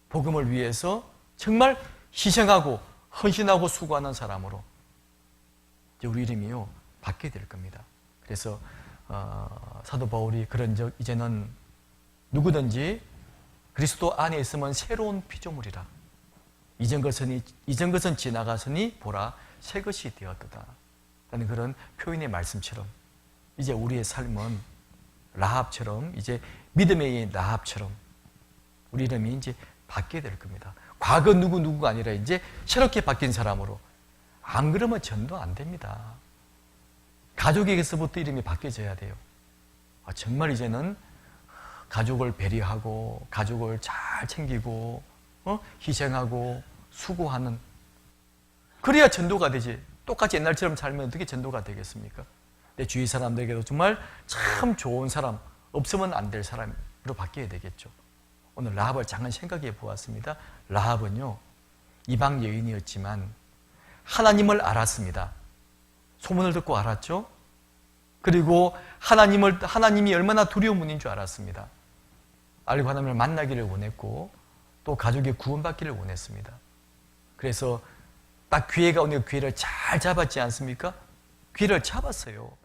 복음을 위해서 정말 희생하고 헌신하고 수고하는 사람으로 이제 우리 이름이요 바뀌게 될 겁니다. 그래서 사도 바울이 그런 적 이제는 누구든지 그리스도 안에 있으면 새로운 피조물이라. 이전 것은 지나갔으니 보라 새 것이 되었도다. 라는 그런 표현의 말씀처럼 이제 우리의 삶은 라합처럼 이제 믿음의 라합처럼 우리 이름이 이제 바뀌게 될 겁니다. 과거 누구가 아니라 이제 새롭게 바뀐 사람으로. 안 그러면 전도 안 됩니다. 가족에게서부터 이름이 바뀌어져야 돼요. 정말 이제는 가족을 배려하고 가족을 잘 챙기고 희생하고 수고하는, 그래야 전도가 되지. 똑같이 옛날처럼 살면 어떻게 전도가 되겠습니까? 내 주위 사람들에게도 정말 참 좋은 사람, 없으면 안 될 사람으로 바뀌어야 되겠죠. 오늘 라합을 잠깐 생각해 보았습니다. 라합은요 이방 여인이었지만 하나님을 알았습니다. 소문을 듣고 알았죠. 그리고 하나님이 얼마나 두려운 분인 줄 알았습니다. 알고 하나님을 만나기를 원했고 또 가족의 구원받기를 원했습니다. 그래서 딱 기회가 오는 기회를 잘 잡았지 않습니까? 기회를 잡았어요.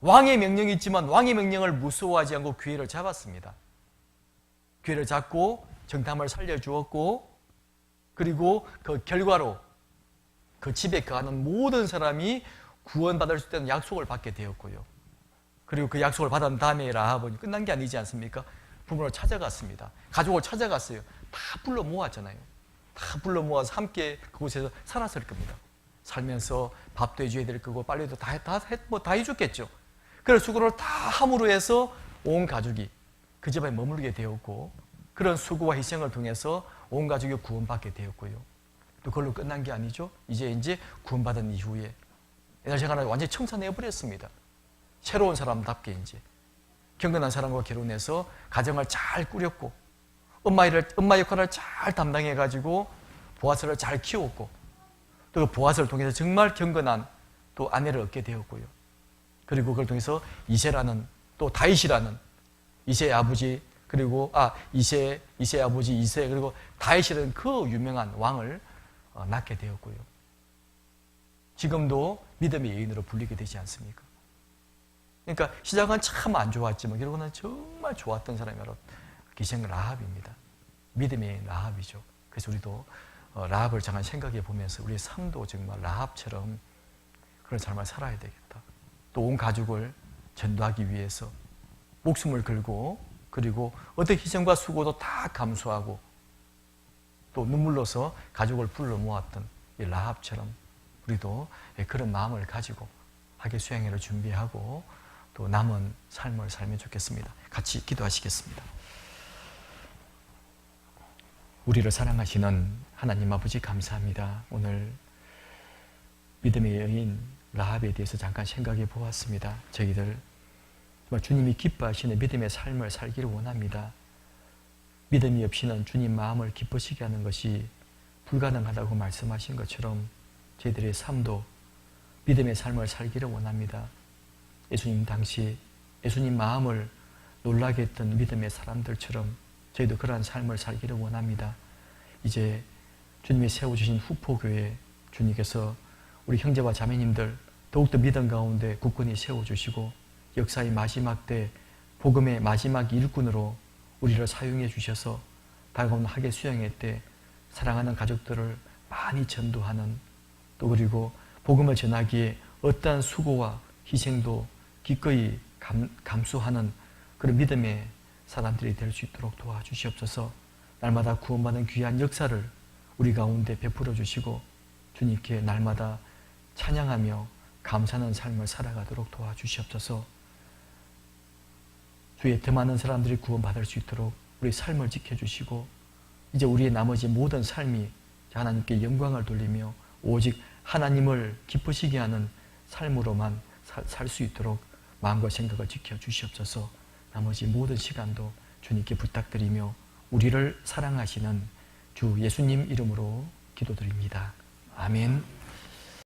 왕의 명령이 있지만 왕의 명령을 무서워하지 않고 기회를 잡았습니다. 기회를 잡고 정탐을 살려주었고, 그리고 그 결과로 그 집에 거하는 모든 사람이 구원받을 수 있다는 약속을 받게 되었고요. 그리고 그 약속을 받은 다음에 라합은 끝난 게 아니지 않습니까? 부모를 찾아갔습니다. 가족을 찾아갔어요. 다 불러 모았잖아요. 다 불러 모아서 함께 그곳에서 살았을 겁니다. 살면서 밥도 해줘야 될 거고 빨래도 다 해줬겠죠. 그래서 수고를 다 함으로 해서 온 가족이 그 집에 머물게 되었고, 그런 수고와 희생을 통해서 온 가족이 구원받게 되었고요. 또 그걸로 끝난 게 아니죠. 이제 구원받은 이후에 옛날 생활을 완전히 청산해버렸습니다. 새로운 사람답게 이제 경건한 사람과 결혼해서 가정을 잘 꾸렸고 엄마 역할을 잘 담당해가지고 보아스를 잘 키웠고, 또 그 보아스를 통해서 정말 경건한 또 아내를 얻게 되었고요. 그리고 그걸 통해서 이세라는 또 다윗이라는 이세의 아버지, 그리고 이세의 아버지 이세, 그리고 다윗이라는 그 유명한 왕을 낳게 되었고요. 지금도 믿음의 여인으로 불리게 되지 않습니까? 그러니까 시작은 참 안 좋았지만 결국은 정말 좋았던 사람이 바로 기생 라합입니다. 믿음의 라합이죠. 그래서 우리도 라합을 잠깐 생각해 보면서 우리의 삶도 정말 라합처럼 그런 삶을 살아야 되겠다. 또 온 가족을 전도하기 위해서 목숨을 걸고, 그리고 어떤 희생과 수고도 다 감수하고 또 눈물로서 가족을 불러 모았던 이 라합처럼 우리도 그런 마음을 가지고 하계 수행회를 준비하고 또 남은 삶을 살면 좋겠습니다. 같이 기도하시겠습니다. 우리를 사랑하시는 하나님 아버지 감사합니다. 오늘 믿음의 여인 라합에 대해서 잠깐 생각해 보았습니다. 저희들 정말 주님이 기뻐하시는 믿음의 삶을 살기를 원합니다. 믿음이 없이는 주님 마음을 기쁘시게 하는 것이 불가능하다고 말씀하신 것처럼 저희들의 삶도 믿음의 삶을 살기를 원합니다. 예수님 당시 예수님 마음을 놀라게 했던 믿음의 사람들처럼 저희도 그러한 삶을 살기를 원합니다. 이제 주님이 세워주신 후포교회 주님께서 우리 형제와 자매님들 더욱더 믿음 가운데 굳건히 세워주시고 역사의 마지막 때 복음의 마지막 일꾼으로 우리를 사용해 주셔서 다가오는 학예 수양회 때 사랑하는 가족들을 많이 전도하는, 또 그리고 복음을 전하기에 어떠한 수고와 희생도 기꺼이 감수하는 그런 믿음의 사람들이 될 수 있도록 도와주시옵소서. 날마다 구원받는 귀한 역사를 우리 가운데 베풀어 주시고 주님께 날마다 찬양하며 감사하는 삶을 살아가도록 도와주시옵소서. 주의 더 많은 사람들이 구원받을 수 있도록 우리 삶을 지켜주시고 이제 우리의 나머지 모든 삶이 하나님께 영광을 돌리며 오직 하나님을 기쁘시게 하는 삶으로만 살 수 있도록 마음과 생각을 지켜주시옵소서. 나머지 모든 시간도 주님께 부탁드리며 우리를 사랑하시는 주 예수님 이름으로 기도드립니다. 아멘.